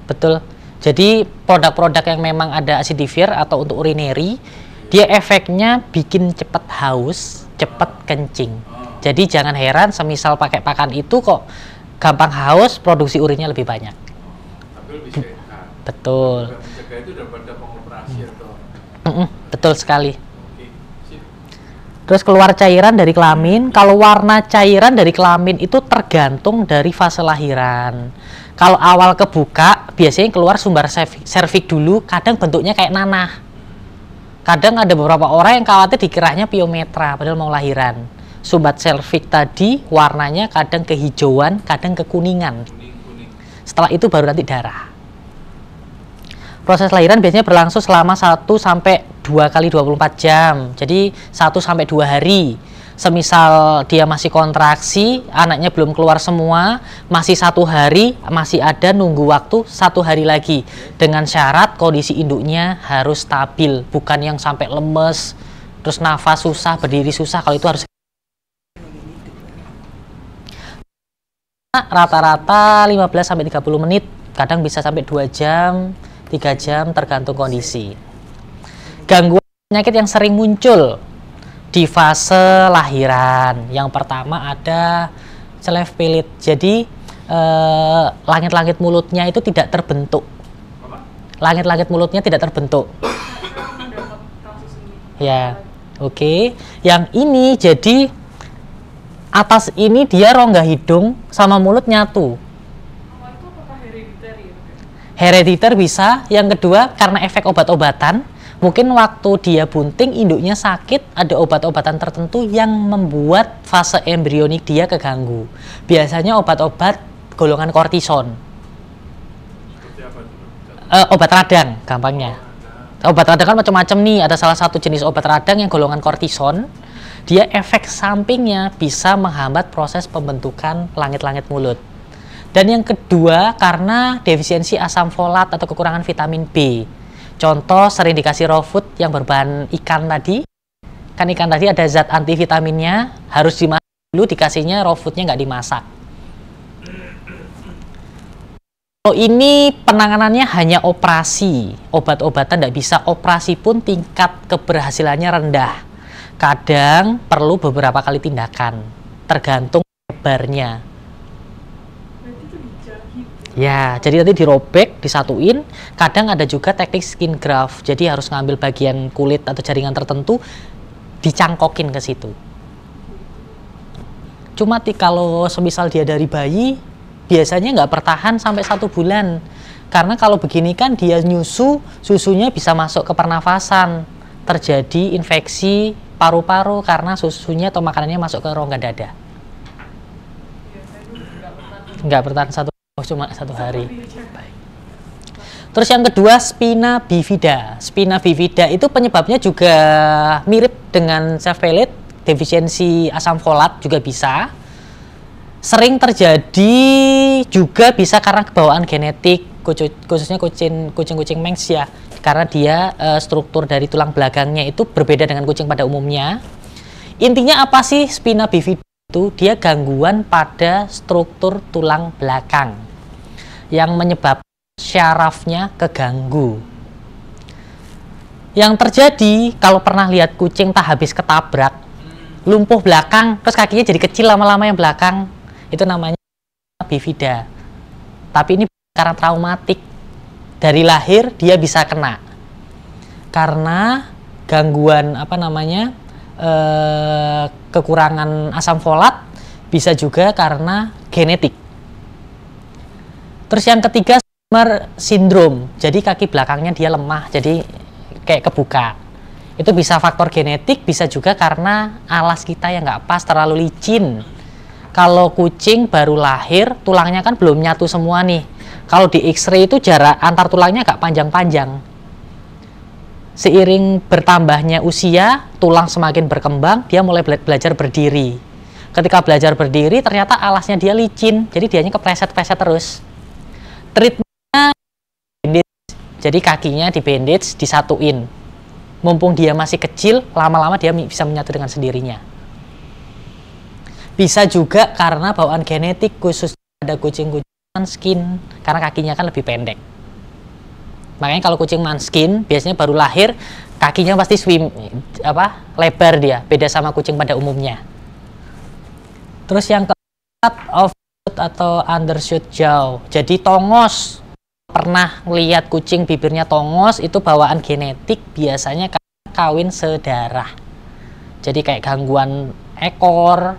Betul. Jadi produk-produk yang memang ada acidivir atau untuk urinary, dia efeknya bikin cepat haus, cepat kencing. Jadi jangan heran semisal pakai pakan itu kok gampang haus, produksi urinnya lebih banyak. Tapi lebih sehat. Betul. Mencegah itu daripada pengoperasi atau. Betul sekali. Oke, sip. Terus keluar cairan dari kelamin. Kalau warna cairan dari kelamin itu tergantung dari fase lahiran. Kalau awal kebuka, biasanya keluar sumber serviks dulu, kadang bentuknya kayak nanah. Kadang ada beberapa orang yang khawatir dikiranya piometra, padahal mau lahiran. Sumbat serviks tadi warnanya kadang kehijauan, kadang kekuningan. Setelah itu baru nanti darah. Proses lahiran biasanya berlangsung selama 1 sampai 2 kali 24 jam. Jadi 1 sampai 2 hari. Semisal dia masih kontraksi, anaknya belum keluar semua, masih 1 hari, masih ada nunggu waktu 1 hari lagi. Dengan syarat kondisi induknya harus stabil, bukan yang sampai lemes, terus nafas susah, berdiri susah. Kalau itu harus rata-rata 15 sampai 30 menit, kadang bisa sampai 2 jam, 3 jam tergantung kondisi. Gangguan penyakit yang sering muncul di fase lahiran, yang pertama ada cleft-palate. Jadi langit-langit mulutnya itu tidak terbentuk. Langit-langit mulutnya tidak terbentuk. Ya, oke. Yang ini jadi atas ini dia rongga hidung sama mulut nyatu. Itu apakah hereditary? Herediter bisa. Yang kedua karena efek obat-obatan. Mungkin waktu dia bunting, induknya sakit, ada obat-obatan tertentu yang membuat fase embrionik dia keganggu. Biasanya obat-obat golongan kortison. Obat radang, gampangnya. Obat radang kan macam-macam nih, ada salah satu jenis obat radang yang golongan kortison. Dia efek sampingnya bisa menghambat proses pembentukan langit-langit mulut. Dan yang kedua, karena defisiensi asam folat atau kekurangan vitamin B. Contoh sering dikasih raw food yang berbahan ikan tadi. Kan ikan tadi ada zat antivitaminnya, harus dimasak dulu, dikasihnya raw foodnya nggak dimasak. Kalau ini penanganannya hanya operasi, obat-obatan nggak bisa, operasi pun tingkat keberhasilannya rendah. Kadang perlu beberapa kali tindakan, tergantung lebarnya. Ya, jadi nanti dirobek, disatuin. Kadang ada juga teknik skin graft. Jadi harus ngambil bagian kulit atau jaringan tertentu, dicangkokin ke situ. Cuma kalau semisal dia dari bayi, biasanya nggak bertahan sampai 1 bulan. Karena kalau begini kan dia nyusu, susunya bisa masuk ke pernafasan. Terjadi infeksi paru-paru karena susunya atau makanannya masuk ke rongga dada. Nggak bertahan cuma 1 hari. Baik. Terus yang kedua, spina bifida. Spina bifida itu penyebabnya juga mirip dengan cleft-palate, defisiensi asam folat juga bisa. Sering terjadi juga bisa karena kebawaan genetik, khususnya kucing-kucing Manx ya. Karena dia struktur dari tulang belakangnya itu berbeda dengan kucing pada umumnya. Intinya apa sih spina bifida itu? Dia gangguan pada struktur tulang belakang yang menyebabkan syarafnya keganggu. Yang terjadi kalau pernah lihat kucing tak habis ketabrak, lumpuh belakang, terus kakinya jadi kecil lama-lama yang belakang, itu namanya bifida. Tapi ini karena traumatik, dari lahir dia bisa kena karena gangguan kekurangan asam folat, bisa juga karena genetik. Terus yang ketiga, Alzheimer syndrome. Jadi kaki belakangnya dia lemah, jadi kayak kebuka. Itu bisa faktor genetik, bisa juga karena alas kita yang nggak pas, terlalu licin. Kalau kucing baru lahir, tulangnya kan belum nyatu semua nih. Kalau di X-ray itu jarak antar tulangnya agak panjang-panjang. Seiring bertambahnya usia, tulang semakin berkembang, dia mulai belajar berdiri. Ketika belajar berdiri, ternyata alasnya dia licin, jadi dianya kepleset-pleset terus. Treatmentnya bandage, jadi kakinya di bandage, disatuin. Mumpung dia masih kecil, lama-lama dia bisa menyatu dengan sendirinya. Bisa juga karena bawaan genetik, khusus pada kucing-kucing manskin, karena kakinya kan lebih pendek. Makanya kalau kucing manskin biasanya baru lahir, kakinya pasti lebar dia, beda sama kucing pada umumnya. Terus yang keempat, offshoot atau undershoot jaw. Jadi tongos. Pernah lihat kucing bibirnya tongos, itu bawaan genetik, biasanya kawin sedarah. Jadi kayak gangguan ekor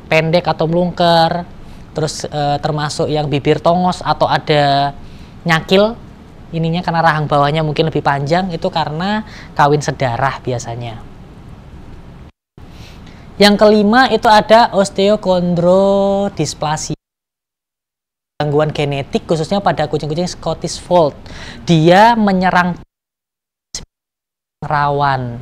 pendek atau melungker, terus termasuk yang bibir tongos atau ada nyakil ininya karena rahang bawahnya mungkin lebih panjang, itu karena kawin sedarah biasanya. Yang kelima itu ada osteochondrodysplasia, gangguan genetik khususnya pada kucing-kucing Scottish Fold. Dia menyerang rawan.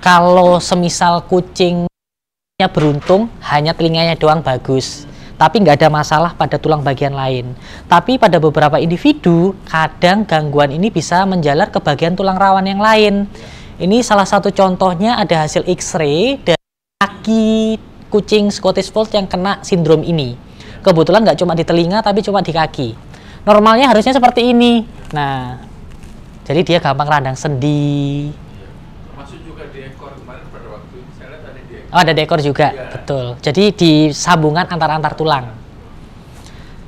Kalau semisal kucingnya beruntung, hanya telinganya doang bagus, tapi nggak ada masalah pada tulang bagian lain. Tapi pada beberapa individu, kadang gangguan ini bisa menjalar ke bagian tulang rawan yang lain. Ini salah satu contohnya, ada hasil X-ray dari kaki kucing Scottish Fold yang kena sindrom ini. Kebetulan nggak cuma di telinga, tapi cuma di kaki. Normalnya harusnya seperti ini. Nah, jadi dia gampang radang sendi. Oh, ada di ekor juga, ya. Betul. Jadi di sambungan antar tulang.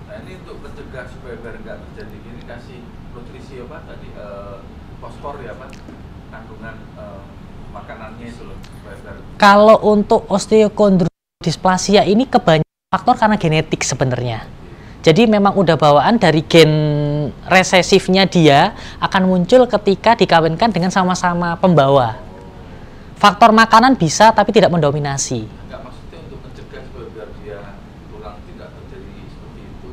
Nah, ini untuk mencegah supaya biar nggak terjadi gini, kasih nutrisi fosfor ya Pak, kandungan makanannya itu loh. Kalau untuk osteochondrodysplasia ini kebanyakan faktor karena genetik sebenarnya. Jadi memang udah bawaan dari gen resesifnya dia akan muncul ketika dikawinkan dengan sama-sama pembawa. Faktor makanan bisa, tapi tidak mendominasi. Enggak, maksudnya untuk mencegah supaya biar dia tulang tidak terjadi seperti itu.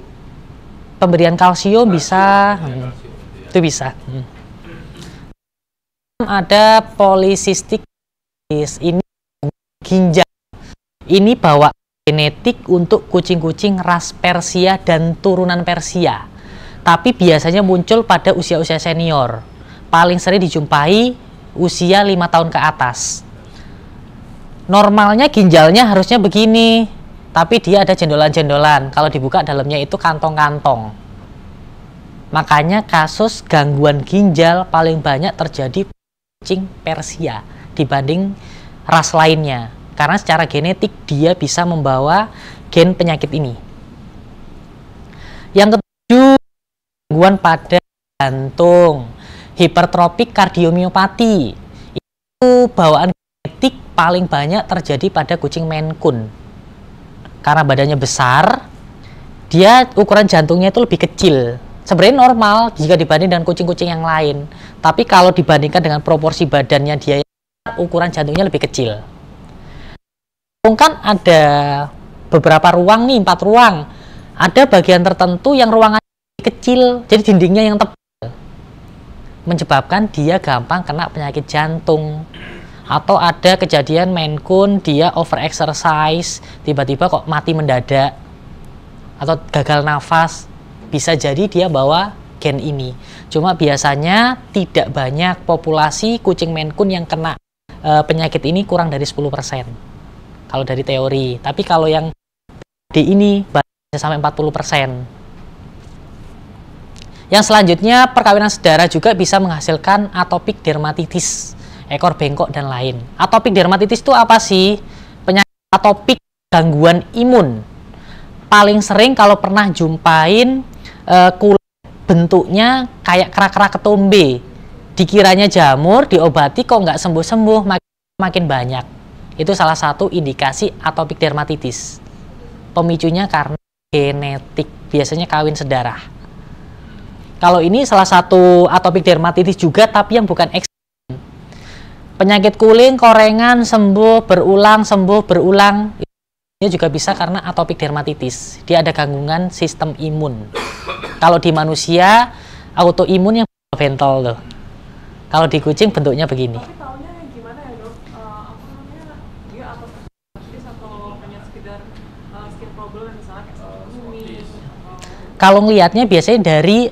Pemberian kalsium bisa, kalsium, itu bisa. Ada polycystic ini ginjal. Ini bawa genetik untuk kucing-kucing ras Persia dan turunan Persia. Tapi biasanya muncul pada usia-usia senior. Paling sering dijumpai usia 5 tahun ke atas. Normalnya ginjalnya harusnya begini, tapi dia ada jendolan-jendolan. Kalau dibuka dalamnya itu kantong-kantong. Makanya kasus gangguan ginjal paling banyak terjadi kucing Persia dibanding ras lainnya. Karena secara genetik dia bisa membawa gen penyakit ini. Yang ketujuh, gangguan pada jantung. Hipertropik kardiomiopati itu bawaan genetik paling banyak terjadi pada kucing Maine Coon. Karena badannya besar, dia ukuran jantungnya itu lebih kecil. Sebenarnya normal jika dibanding dengan kucing-kucing yang lain. Tapi kalau dibandingkan dengan proporsi badannya dia, ukuran jantungnya lebih kecil. Kan ada beberapa ruang nih, 4 ruang. Ada bagian tertentu yang ruangannya kecil, jadi dindingnya yang tebal, menyebabkan dia gampang kena penyakit jantung. Atau ada kejadian Maine Coon dia over exercise, tiba-tiba kok mati mendadak atau gagal nafas, bisa jadi dia bawa gen ini. Cuma biasanya tidak banyak populasi kucing Maine Coon yang kena penyakit ini, kurang dari 10% kalau dari teori. Tapi kalau yang di ini bisa sampai 40%. Yang selanjutnya, perkawinan sedara juga bisa menghasilkan atopic dermatitis, ekor bengkok dan lain. Atopic dermatitis itu apa sih? Penyakit atopik, gangguan imun. Paling sering kalau pernah jumpain kulit bentuknya kayak kerak-kerak ketombe. Dikiranya jamur, diobati kok nggak sembuh-sembuh, makin banyak. Itu salah satu indikasi atopic dermatitis. Pemicunya karena genetik, biasanya kawin sedarah. Kalau ini salah satu atopic dermatitis juga, tapi yang bukan Penyakit kuling, korengan, sembuh, berulang. Ini juga bisa karena atopik dermatitis. Dia ada gangguan sistem imun. Kalau di manusia, autoimun yang bentol tuh. Kalau di kucing bentuknya begini. Tapi taunya gimana ya dok? Apa namanya, dia atopik atau hanya sekedar skin problem misalnya kayak kumis atau... Kalau ngelihatnya biasanya dari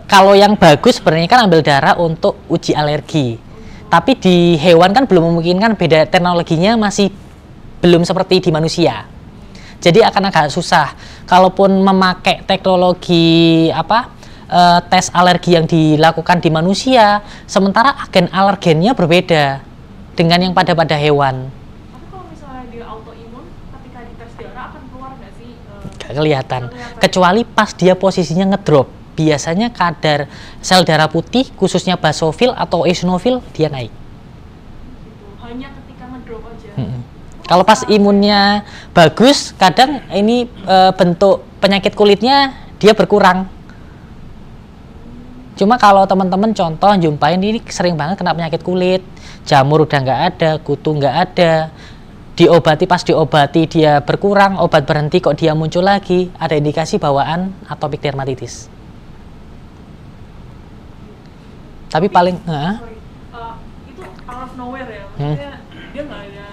kalau yang bagus sebenarnya kan ambil darah untuk uji alergi. Tapi di hewan kan belum memungkinkan, beda teknologinya masih belum seperti di manusia. Jadi akan agak susah. Kalaupun memakai teknologi tes alergi yang dilakukan di manusia, sementara agen alergennya berbeda dengan yang pada hewan. Tapi kalau misalnya dia autoimun, ketika dites darah akan keluar nggak sih? Gak kelihatan. Kecuali pas dia posisinya ngedrop. Biasanya kadar sel darah putih, khususnya basofil atau eosinofil, dia naik. Gitu. Hanya ketika ngedrop aja. Kalau pas imunnya bagus, kadang ini bentuk penyakit kulitnya dia berkurang. Cuma kalau teman-teman contoh jumpain ini sering banget kena penyakit kulit, jamur udah nggak ada, kutu nggak ada, diobati pas diobati dia berkurang, obat berhenti kok dia muncul lagi, ada indikasi bawaan atopik dermatitis. Tapi paling itu out of nowhere ya, maksudnya dia nggak ada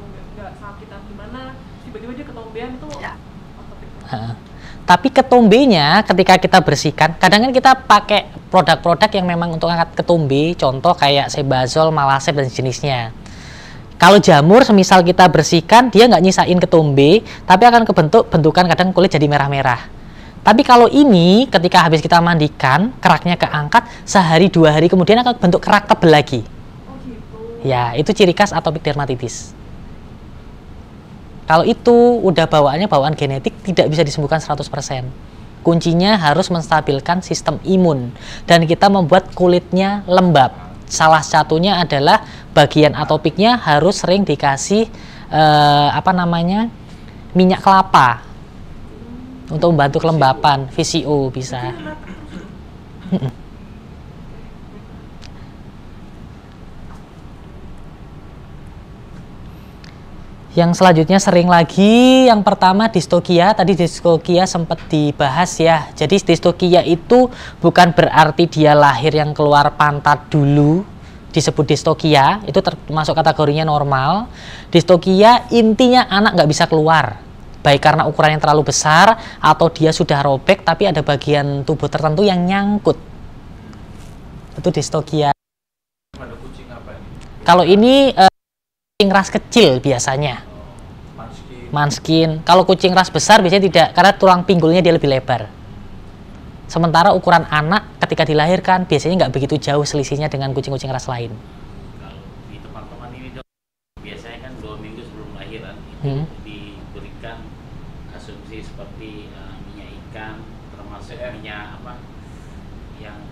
nggak sakit atau gimana, tiba-tiba dia ketombean itu atopik. Tapi ketombenya ketika kita bersihkan, kadang kan kita pakai produk-produk yang memang untuk angkat ketombe, contoh kayak sebazol, malasep dan jenisnya. Kalau jamur, semisal kita bersihkan, dia nggak nyisain ketombe, tapi akan bentukan kadang kulit jadi merah-merah. Tapi kalau ini, ketika habis kita mandikan, keraknya keangkat, sehari 2 hari kemudian akan bentuk kerak tebal lagi. Oh gitu. Ya, itu ciri khas atopik dermatitis. Kalau itu udah bawaan genetik, tidak bisa disembuhkan 100%. Kuncinya harus menstabilkan sistem imun, dan kita membuat kulitnya lembab. Salah satunya adalah bagian atopiknya harus sering dikasih minyak kelapa untuk membantu kelembapan. VCO bisa. Yang selanjutnya sering lagi, yang pertama distokia. Tadi distokia sempat dibahas ya. Jadi distokia itu bukan berarti dia lahir yang keluar pantat dulu, disebut distokia, itu termasuk kategorinya normal. Distokia intinya anak nggak bisa keluar, baik karena ukuran yang terlalu besar atau dia sudah robek tapi ada bagian tubuh tertentu yang nyangkut. Itu distokia. Kalau ini kucing ras kecil biasanya. Manskin. Kalau kucing ras besar biasanya tidak, karena tulang pinggulnya dia lebih lebar. Sementara ukuran anak ketika dilahirkan biasanya nggak begitu jauh selisihnya dengan kucing-kucing ras lain. Kalau di teman-teman ini dok, biasanya kan 2 minggu sebelum lahiran itu diberikan asumsi seperti minyak ikan, termasuk minyak yang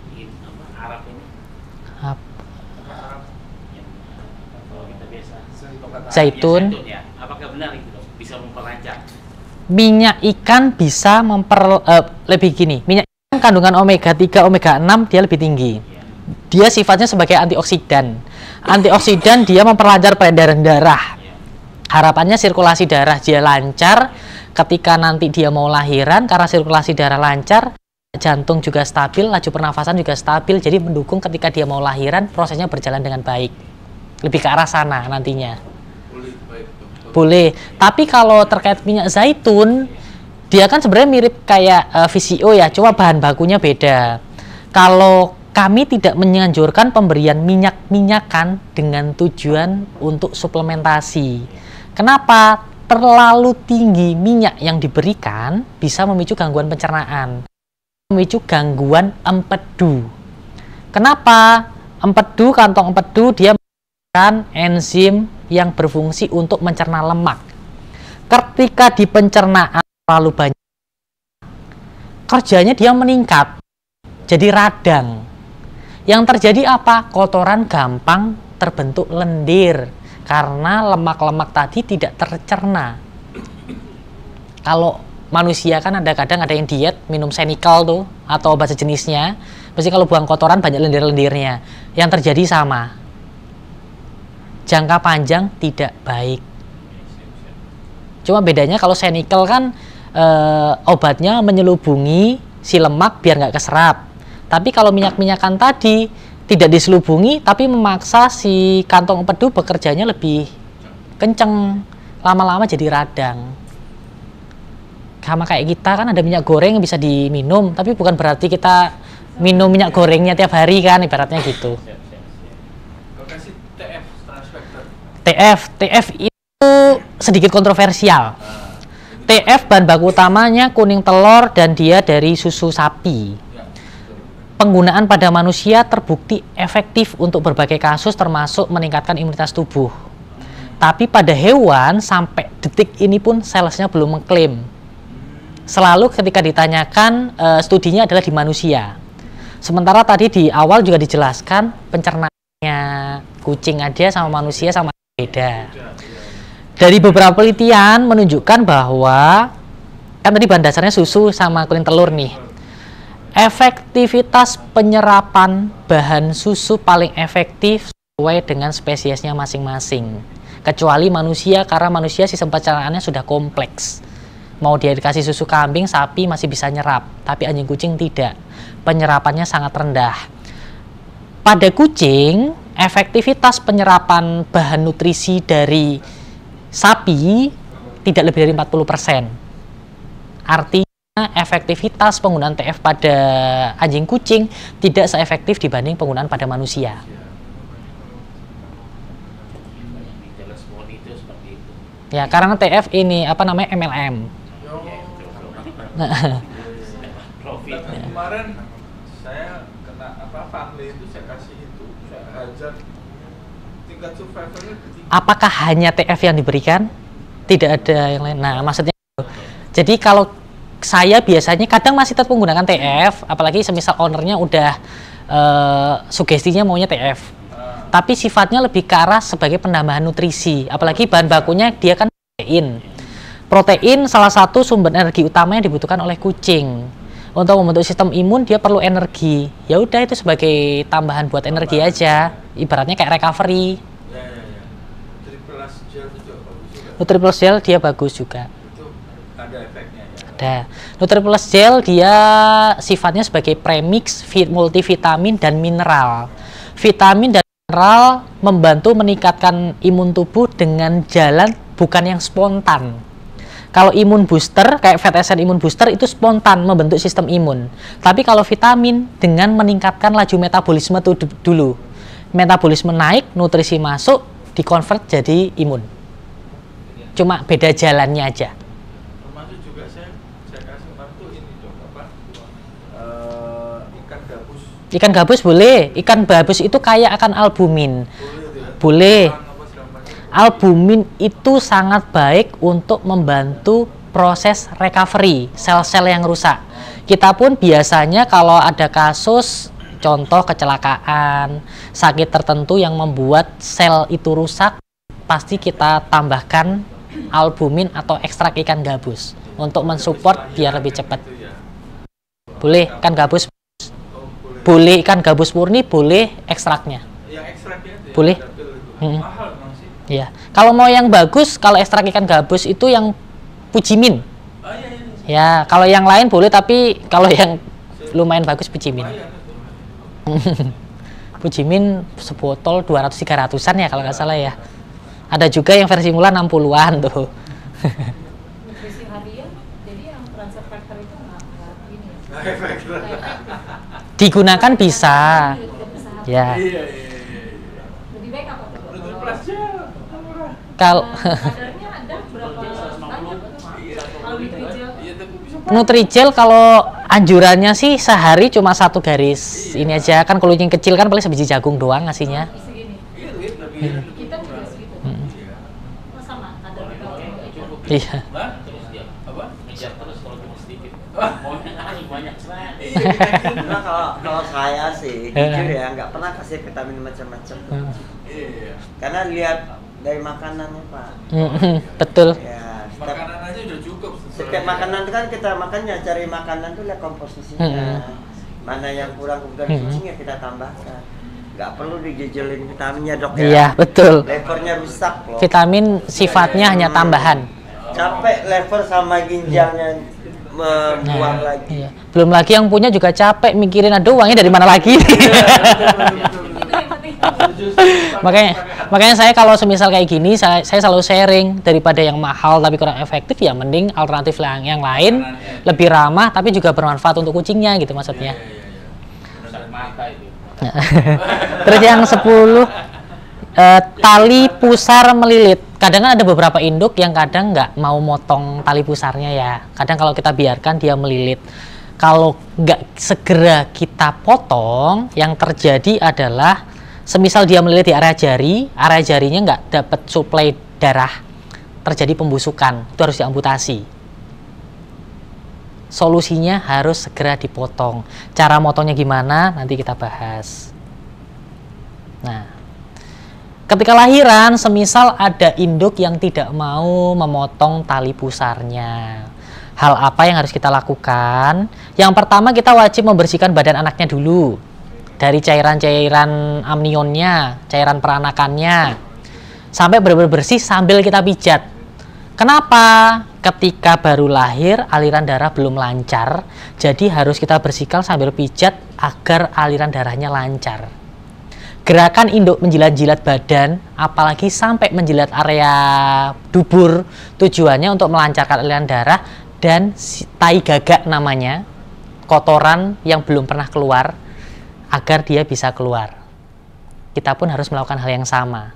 Arab ini. Kalau kita biasa Zaitun. Ya. Apakah benar itu dok? Bisa memperlancar? Minyak ikan bisa lebih gini. Minyak ikan kandungan omega 3, omega 6 dia lebih tinggi. Dia sifatnya sebagai antioksidan. Antioksidan dia memperlancar peredaran darah. Harapannya sirkulasi darah dia lancar. Ketika nanti dia mau lahiran, karena sirkulasi darah lancar, jantung juga stabil, laju pernafasan juga stabil. Jadi mendukung ketika dia mau lahiran, prosesnya berjalan dengan baik. Lebih ke arah sana nantinya. Boleh. Tapi kalau terkait minyak zaitun, dia kan sebenarnya mirip kayak VCO ya, cuma bahan bakunya beda. Kalau kami tidak menganjurkan pemberian minyak-minyakan dengan tujuan untuk suplementasi. Kenapa? Terlalu tinggi minyak yang diberikan bisa memicu gangguan pencernaan, memicu gangguan empedu. Kenapa? Empedu, kantong empedu dia menggunakan enzim yang berfungsi untuk mencerna lemak. Ketika di pencernaan terlalu banyak, kerjanya dia meningkat, jadi radang. Yang terjadi apa? Kotoran gampang terbentuk lendir karena lemak-lemak tadi tidak tercerna. Kalau manusia kan kadang ada yang diet minum Senicol tuh atau obat sejenisnya, mesti kalau buang kotoran banyak lendir-lendirnya. Yang terjadi sama, jangka panjang tidak baik. Cuma bedanya kalau Senicol kan obatnya menyelubungi si lemak biar nggak keserap. Tapi kalau minyak-minyakan tadi tidak diselubungi tapi memaksa si kantong empedu bekerjanya lebih kenceng, lama-lama jadi radang. Sama kayak kita kan ada minyak goreng yang bisa diminum, tapi bukan berarti kita minum minyak gorengnya tiap hari kan, ibaratnya gitu. Kalau kasih TF, transfektor. TF itu sedikit kontroversial. TF bahan baku utamanya kuning telur dan dia dari susu sapi. Penggunaan pada manusia terbukti efektif untuk berbagai kasus termasuk meningkatkan imunitas tubuh. Tapi pada hewan sampai detik ini pun salesnya belum mengklaim. Selalu ketika ditanyakan studinya adalah di manusia. Sementara tadi di awal juga dijelaskan pencernaannya kucing aja sama manusia sama beda. Dari beberapa penelitian menunjukkan bahwa kan tadi bahan dasarnya susu sama kuning telur nih. Efektivitas penyerapan bahan susu paling efektif sesuai dengan spesiesnya masing-masing. Kecuali manusia, karena manusia sistem pencernaannya sudah kompleks. Mau dia dikasih susu kambing, sapi masih bisa nyerap, tapi anjing kucing tidak. Penyerapannya sangat rendah. Pada kucing, efektivitas penyerapan bahan nutrisi dari sapi tidak lebih dari 40%. Artinya efektivitas penggunaan TF pada anjing kucing tidak seefektif dibanding penggunaan pada manusia. Ya, karena TF ini apa namanya MLM. Kemarin saya kena family itu saya kasih itu, saya hajar tingkat survivalnya tinggi. Apakah hanya TF yang diberikan? Tidak ada yang lain. Nah, maksudnya jadi kalau saya biasanya kadang masih tetap menggunakan TF, apalagi semisal ownernya udah sugestinya maunya TF. Tapi sifatnya lebih ke arah sebagai penambahan nutrisi, apalagi bahan bakunya dia kan protein. Protein salah satu sumber energi utama yang dibutuhkan oleh kucing. Untuk membentuk sistem imun dia perlu energi. Ya udah itu sebagai tambahan buat energi aja. Ibaratnya kayak recovery. Nutriplus gel itu juga bagus juga. Nutriplus gel dia bagus juga. Itu ada efeknya ya. Ada. Nutriplus gel dia sifatnya sebagai premix multivitamin dan mineral. Vitamin dan mineral membantu meningkatkan imun tubuh dengan jalan bukan yang spontan. Kalau imun booster, kayak fat essence imun booster itu spontan membentuk sistem imun. Tapi kalau vitamin dengan meningkatkan laju metabolisme dulu. Metabolisme naik, nutrisi masuk, dikonvert jadi imun. Cuma beda jalannya aja. Termasuk juga saya kasih waktu ini dong ikan gabus. Ikan gabus boleh. Ikan gabus itu kaya akan albumin. Boleh itu ya? Boleh. Albumin itu sangat baik untuk membantu proses recovery sel-sel yang rusak. Kita pun biasanya kalau ada kasus contoh kecelakaan, sakit tertentu yang membuat sel itu rusak, pasti kita tambahkan albumin atau ekstrak ikan gabus untuk mensupport biar lebih cepat. Boleh ikan gabus, boleh ikan gabus murni, boleh ekstraknya. Yang ekstraknya itu boleh. Mahal memang sih. Ya, kalau mau yang bagus, kalau ekstrak ikan gabus itu yang pujimin. Ya, kalau yang lain boleh, tapi kalau yang lumayan bagus pujimin. Pujimin sebotol 200-300an ya kalau nggak salah ya. Ada juga yang versi mula 60-an tuh. Nutrisi harian, jadi yang transfer factor itu nggak ini ya? Efektif. Digunakan bisa. Ya. Lebih baik apa tuh? Nutriplus gel. Kalau Kadarnya ada berapa banyak? Kalau Nutrijel? Nutrijel kalau anjurannya sih sehari cuma 1 garis. Ini aja kan kalau yang kecil kan paling sebiji jagung doang ngasihnya. Segini. Kita juga segitu. Oh, sama kadar kita. Iya. Terus dia apa? Ngejar terus kalau cuma sedikit. Maunya harus banyak sekali. Nah, kalau saya sih jujur ya nggak pernah kasih vitamin macam-macam. Karena lihat dari makanannya Pak. Betul. Ya, Makanan aja udah cukup. Setiap makanan itu kan kita makannya, cari makanan tuh lihat komposisinya. Mana yang kurang kebutuhan kucingnya kita tambahkan. Nggak perlu dijejelin vitaminnya, Dok ya. Iya, betul. Levernya rusak loh. Vitamin sifatnya hanya tambahan. Capek lever sama ginjalnya membuang lagi. Iya. Belum lagi yang punya juga capek mikirin aduh uangnya dari mana lagi. makanya saya kalau semisal kayak gini saya selalu sharing, daripada yang mahal tapi kurang efektif ya mending alternatif yang lain lebih ramah tapi juga bermanfaat untuk kucingnya gitu maksudnya. Terus yang 10 tali pusar melilit. Kadang kan ada beberapa induk yang kadang nggak mau motong tali pusarnya ya. Kadang kalau kita biarkan dia melilit. Kalau nggak segera kita potong, yang terjadi adalah semisal dia melilit di area jarinya nggak dapat suplai darah, terjadi pembusukan, itu harus diamputasi. Solusinya harus segera dipotong. Cara motongnya gimana? Nanti kita bahas. Nah, ketika lahiran, semisal ada induk yang tidak mau memotong tali pusarnya. Hal apa yang harus kita lakukan? Yang pertama, kita wajib membersihkan badan anaknya dulu. Dari cairan-cairan amnionnya, cairan peranakannya. Sampai benar-benar bersih sambil kita pijat. Kenapa? Ketika baru lahir, aliran darah belum lancar. Jadi harus kita bersihkan sambil pijat agar aliran darahnya lancar. Gerakan induk menjilat-jilat badan, apalagi sampai menjilat area dubur, tujuannya untuk melancarkan aliran darah dan tai gagak namanya, kotoran yang belum pernah keluar, agar dia bisa keluar. Kita pun harus melakukan hal yang sama.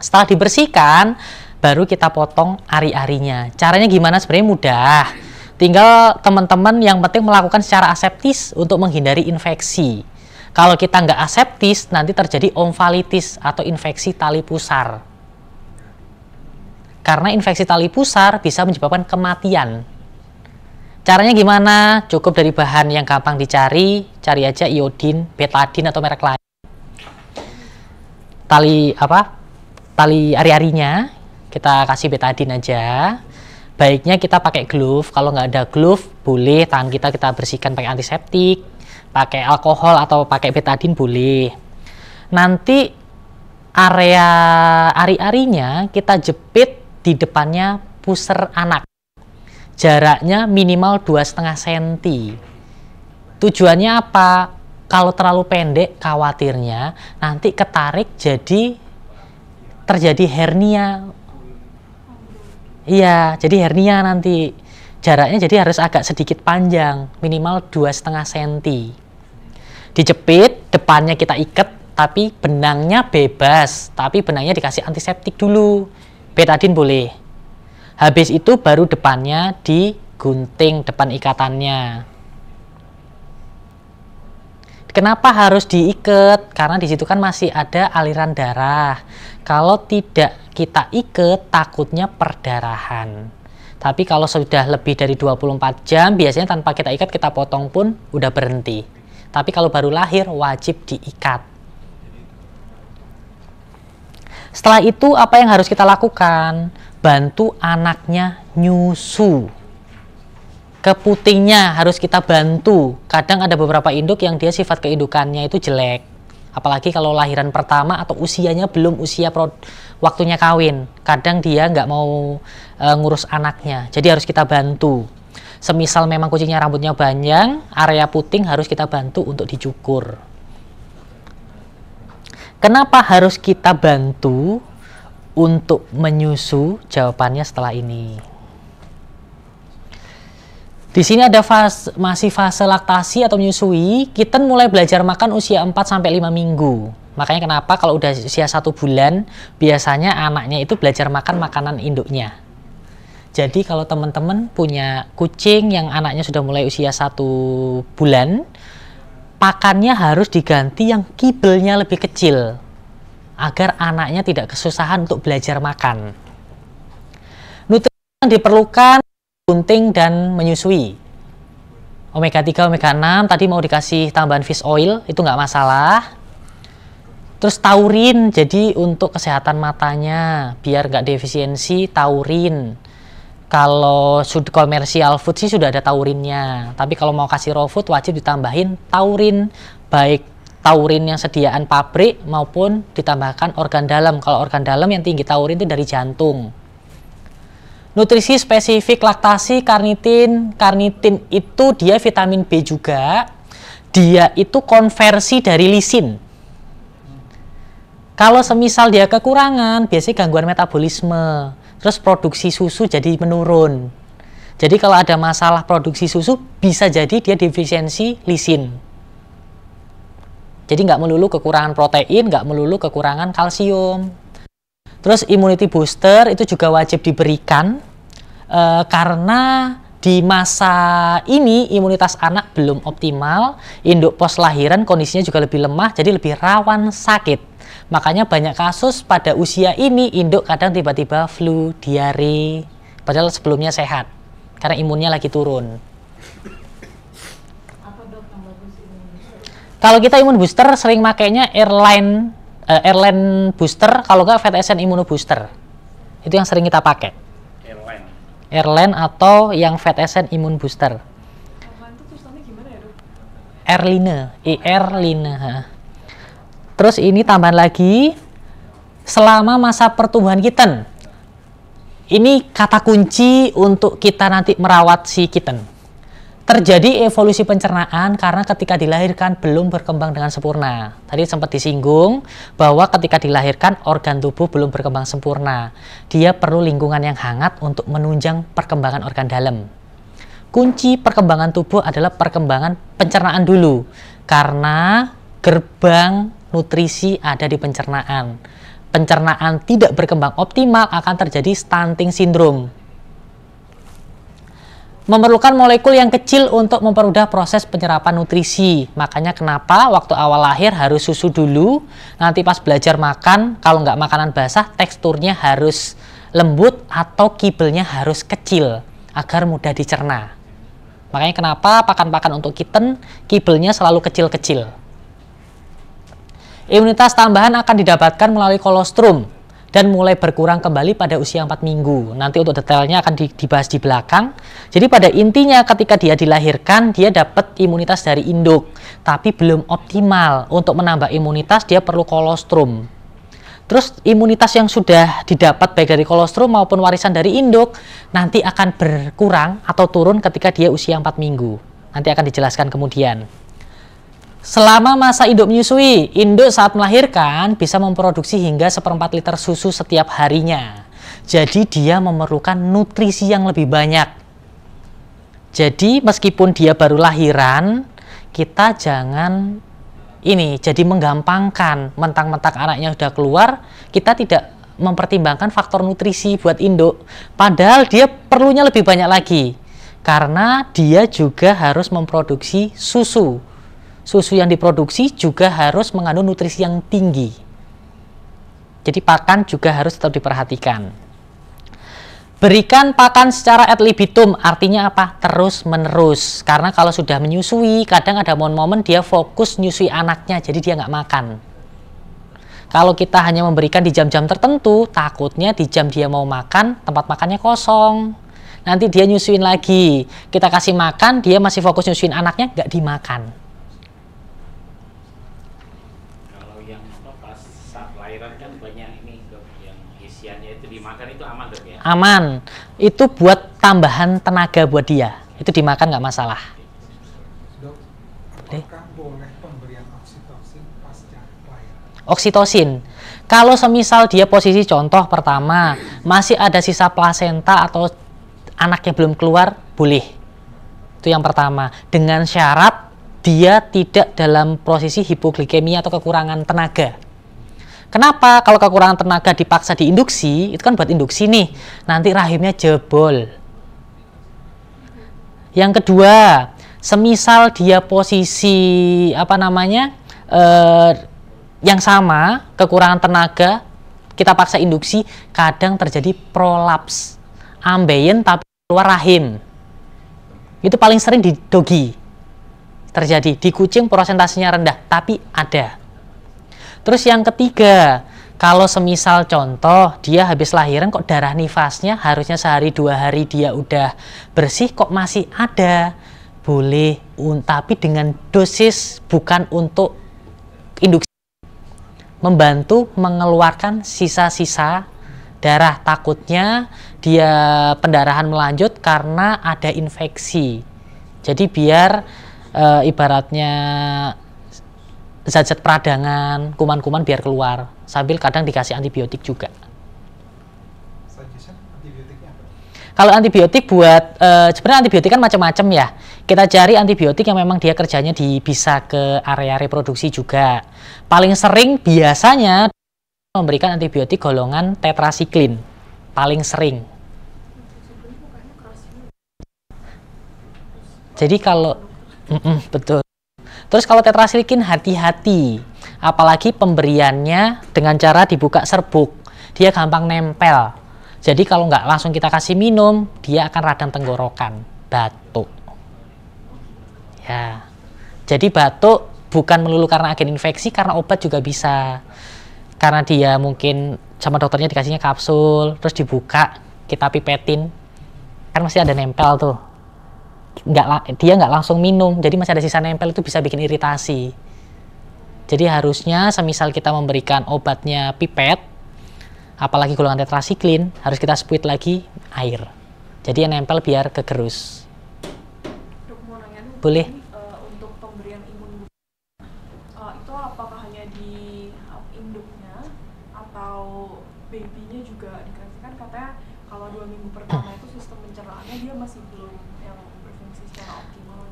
Setelah dibersihkan, baru kita potong ari-arinya. Caranya gimana? Sebenarnya mudah. Tinggal teman-teman yang penting melakukan secara aseptis untuk menghindari infeksi. Kalau kita nggak aseptis, nanti terjadi omfalitis atau infeksi tali pusar. Karena infeksi tali pusar bisa menyebabkan kematian. Caranya gimana? Cukup dari bahan yang gampang dicari, cari aja iodin, betadine atau merek lain. Tali ari-arinya kita kasih betadine aja. Baiknya kita pakai glove. Kalau nggak ada glove, boleh tangan kita bersihkan pakai antiseptik, pakai alkohol atau pakai betadine boleh. Nanti area ari-arinya kita jepit di depannya pusar anak. Jaraknya minimal 2,5 cm. Tujuannya apa? Kalau terlalu pendek, khawatirnya nanti ketarik jadi terjadi hernia. Iya, jadi hernia nanti. Jaraknya jadi harus agak sedikit panjang, minimal 2,5 cm. Dijepit, depannya kita ikat, tapi benangnya bebas. Tapi benangnya dikasih antiseptik dulu. Betadine boleh. Habis itu baru depannya digunting, depan ikatannya. Kenapa harus diikat? Karena di situ kan masih ada aliran darah. Kalau tidak kita ikat, takutnya perdarahan. Tapi kalau sudah lebih dari 24 jam, biasanya tanpa kita ikat, kita potong pun udah berhenti. Tapi kalau baru lahir, wajib diikat. Setelah itu, apa yang harus kita lakukan? Bantu anaknya nyusu. Keputingnya harus kita bantu. Kadang ada beberapa induk yang dia sifat keindukannya itu jelek. Apalagi kalau lahiran pertama atau usianya belum usia waktunya kawin. Kadang dia nggak mau ngurus anaknya. Jadi harus kita bantu. Semisal memang kucingnya rambutnya panjang, area puting harus kita bantu untuk dicukur. Kenapa harus kita bantu untuk menyusu? Jawabannya setelah ini. Di sini ada masih fase laktasi atau menyusui. Kitten mulai belajar makan usia 4-5 minggu. Makanya kenapa kalau udah usia 1 bulan, biasanya anaknya itu belajar makan makanan induknya. Jadi kalau teman-teman punya kucing yang anaknya sudah mulai usia 1 bulan, pakannya harus diganti yang kibelnya lebih kecil agar anaknya tidak kesusahan untuk belajar makan. Nutrisi yang diperlukan gunting dan menyusui. Omega 3, omega 6 tadi mau dikasih tambahan fish oil, itu nggak masalah. Terus taurin, jadi untuk kesehatan matanya biar nggak defisiensi taurin. Kalau sudah komersial food sih sudah ada taurinnya. Tapi kalau mau kasih raw food wajib ditambahin taurin, baik taurin yang sediaan pabrik maupun ditambahkan organ dalam. Kalau organ dalam yang tinggi taurin itu dari jantung. Nutrisi spesifik laktasi, karnitin. Karnitin itu dia vitamin B juga. Dia itu konversi dari lisin. Kalau semisal dia kekurangan, biasanya gangguan metabolisme. Terus produksi susu jadi menurun. Jadi kalau ada masalah produksi susu, bisa jadi dia defisiensi lisin. Jadi nggak melulu kekurangan protein, nggak melulu kekurangan kalsium. Terus immunity booster itu juga wajib diberikan karena di masa ini imunitas anak belum optimal, induk pos lahiran kondisinya juga lebih lemah, jadi lebih rawan sakit. Makanya banyak kasus pada usia ini induk kadang tiba-tiba flu, diare, padahal sebelumnya sehat karena imunnya lagi turun. Apa dok yang bagus ini? Kalau kita imun booster sering makainya airline booster, kalau nggak FETSN immunobooster. Itu yang sering kita pakai. Airline atau yang FETSN imun booster. Airline itu tulisannya gimana ya, Dok? Airline. Terus ini tambahan lagi selama masa pertumbuhan kitten. Ini kata kunci untuk kita nanti merawat si kitten. Terjadi evolusi pencernaan karena ketika dilahirkan belum berkembang dengan sempurna. Tadi sempat disinggung bahwa ketika dilahirkan organ tubuh belum berkembang sempurna. Dia perlu lingkungan yang hangat untuk menunjang perkembangan organ dalam. Kunci perkembangan tubuh adalah perkembangan pencernaan dulu. Karena gerbang nutrisi ada di pencernaan. Pencernaan tidak berkembang optimal akan terjadi stunting syndrome. Memerlukan molekul yang kecil untuk mempermudah proses penyerapan nutrisi. Makanya kenapa waktu awal lahir harus susu dulu. Nanti pas belajar makan, kalau nggak makanan basah, teksturnya harus lembut atau kibelnya harus kecil agar mudah dicerna. Makanya kenapa pakan-pakan untuk kitten kibelnya selalu kecil-kecil. Imunitas tambahan akan didapatkan melalui kolostrum dan mulai berkurang kembali pada usia 4 minggu. Nanti untuk detailnya akan dibahas di belakang. Jadi pada intinya ketika dia dilahirkan, dia dapat imunitas dari induk, tapi belum optimal. Untuk menambah imunitas, dia perlu kolostrum. Terus imunitas yang sudah didapat baik dari kolostrum maupun warisan dari induk, nanti akan berkurang atau turun ketika dia usia 4 minggu. Nanti akan dijelaskan kemudian. Selama masa induk menyusui, induk saat melahirkan bisa memproduksi hingga 1/4 liter susu setiap harinya. Jadi dia memerlukan nutrisi yang lebih banyak. Jadi meskipun dia baru lahiran, kita jangan jadi menggampangkan. Mentang-mentang anaknya sudah keluar, kita tidak mempertimbangkan faktor nutrisi buat induk. Padahal dia perlunya lebih banyak lagi. Karena dia juga harus memproduksi susu. Susu yang diproduksi juga harus mengandung nutrisi yang tinggi. Jadi pakan juga harus tetap diperhatikan. Berikan pakan secara ad libitum, artinya apa? Terus menerus. Karena kalau sudah menyusui, kadang ada momen-momen dia fokus nyusui anaknya, jadi dia nggak makan. Kalau kita hanya memberikan di jam-jam tertentu, takutnya di jam dia mau makan, tempat makannya kosong. Nanti dia nyusuin lagi. Kita kasih makan, dia masih fokus nyusuin anaknya, nggak dimakan. Aman, itu buat tambahan tenaga buat dia, itu dimakan nggak masalah. Dok, apakah boleh pemberian oksitosin pasca kelahiran? Oksitosin, kalau semisal dia posisi contoh pertama masih ada sisa plasenta atau anaknya belum keluar, boleh. Itu yang pertama, dengan syarat dia tidak dalam posisi hipoglikemia atau kekurangan tenaga. Kenapa? Kalau kekurangan tenaga dipaksa diinduksi, itu kan buat induksi nih, nanti rahimnya jebol. Yang kedua, semisal dia posisi yang sama, kekurangan tenaga, kita paksa induksi, kadang terjadi prolaps, ambeien tapi keluar rahim. Itu paling sering di dogi terjadi, di kucing prosentasenya rendah, tapi ada. Terus yang ketiga, Kalau semisal contoh dia habis lahiran kok darah nifasnya harusnya sehari 2 hari dia udah bersih kok masih ada, boleh, tapi dengan dosis bukan untuk induksi, membantu mengeluarkan sisa-sisa darah, takutnya dia pendarahan melanjut karena ada infeksi. Jadi biar ibaratnya zat-zat peradangan, kuman-kuman biar keluar, sambil kadang dikasih antibiotik juga. Antibiotiknya apa? Kalau antibiotik buat sebenarnya antibiotik kan macam-macam ya. Kita cari antibiotik yang memang dia kerjanya bisa ke area reproduksi juga. Paling sering biasanya memberikan antibiotik golongan tetrasiklin. Paling sering. Jadi kalau betul. Terus kalau tetrasiklin hati-hati, apalagi pemberiannya dengan cara dibuka serbuk, dia gampang nempel. Jadi kalau nggak langsung kita kasih minum, dia akan radang tenggorokan, batuk. Ya, jadi batuk bukan melulu karena agen infeksi, karena obat juga bisa. Karena dia mungkin sama dokternya dikasihnya kapsul, terus dibuka, kita pipetin, kan masih ada nempel tuh. Dia nggak langsung minum, jadi masih ada sisa nempel, itu bisa bikin iritasi. Jadi harusnya semisal kita memberikan obatnya pipet, apalagi golongan tetrasiklin, harus kita spuit lagi air. Jadi yang nempel biar kegerus. Dok, mau nanya nih, boleh. Untuk pemberian imun itu apakah hanya di induknya atau babynya juga dikasihkan? Katanya kalau 2 minggu pertama itu sistem pencernaannya dia masih belum yang berfungsi secara optimal.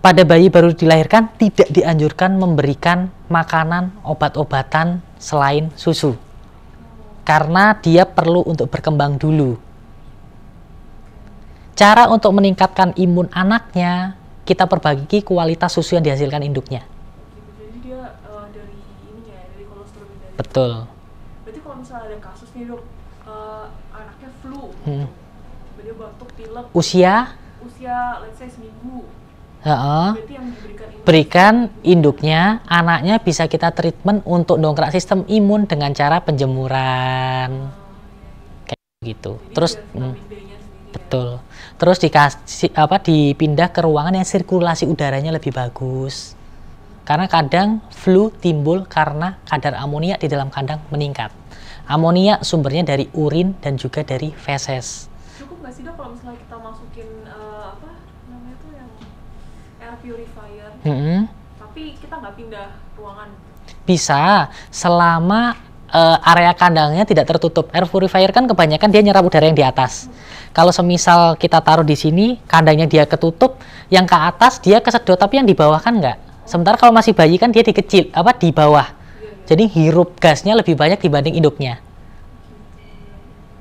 Pada bayi baru dilahirkan tidak dianjurkan memberikan makanan, obat-obatan selain susu. Karena dia perlu untuk berkembang dulu. Cara untuk meningkatkan imun anaknya, kita perbaiki kualitas susu yang dihasilkan induknya. Jadi dia dari ininya, dari kolostrum dari. Betul. Berarti kalau misalnya ada kasus nih dok, anaknya flu, dia batuk, pilek. Usia let's say seminggu. Berarti yang diberikan berikan induknya, anaknya bisa kita treatment untuk dongkrak sistem imun dengan cara penjemuran. Kayak gitu. Jadi terus betul. Terus dipindah ke ruangan yang sirkulasi udaranya lebih bagus. Karena kadang flu timbul karena kadar amonia di dalam kandang meningkat. Amonia sumbernya dari urin dan juga dari feses. Cukup nggak sih dok kalau misalnya kita masukin apa namanya tuh yang air purifier, tapi kita nggak pindah ruangan? Bisa, selama area kandangnya tidak tertutup. Air purifier kan kebanyakan dia nyerap udara yang di atas. Kalau semisal kita taruh di sini, kandangnya dia ketutup, yang ke atas dia kesedot, tapi yang di bawah kan enggak. Sementara kalau masih bayi kan dia di bawah. Jadi hirup gasnya lebih banyak dibanding induknya.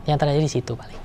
Yang terjadi di situ paling.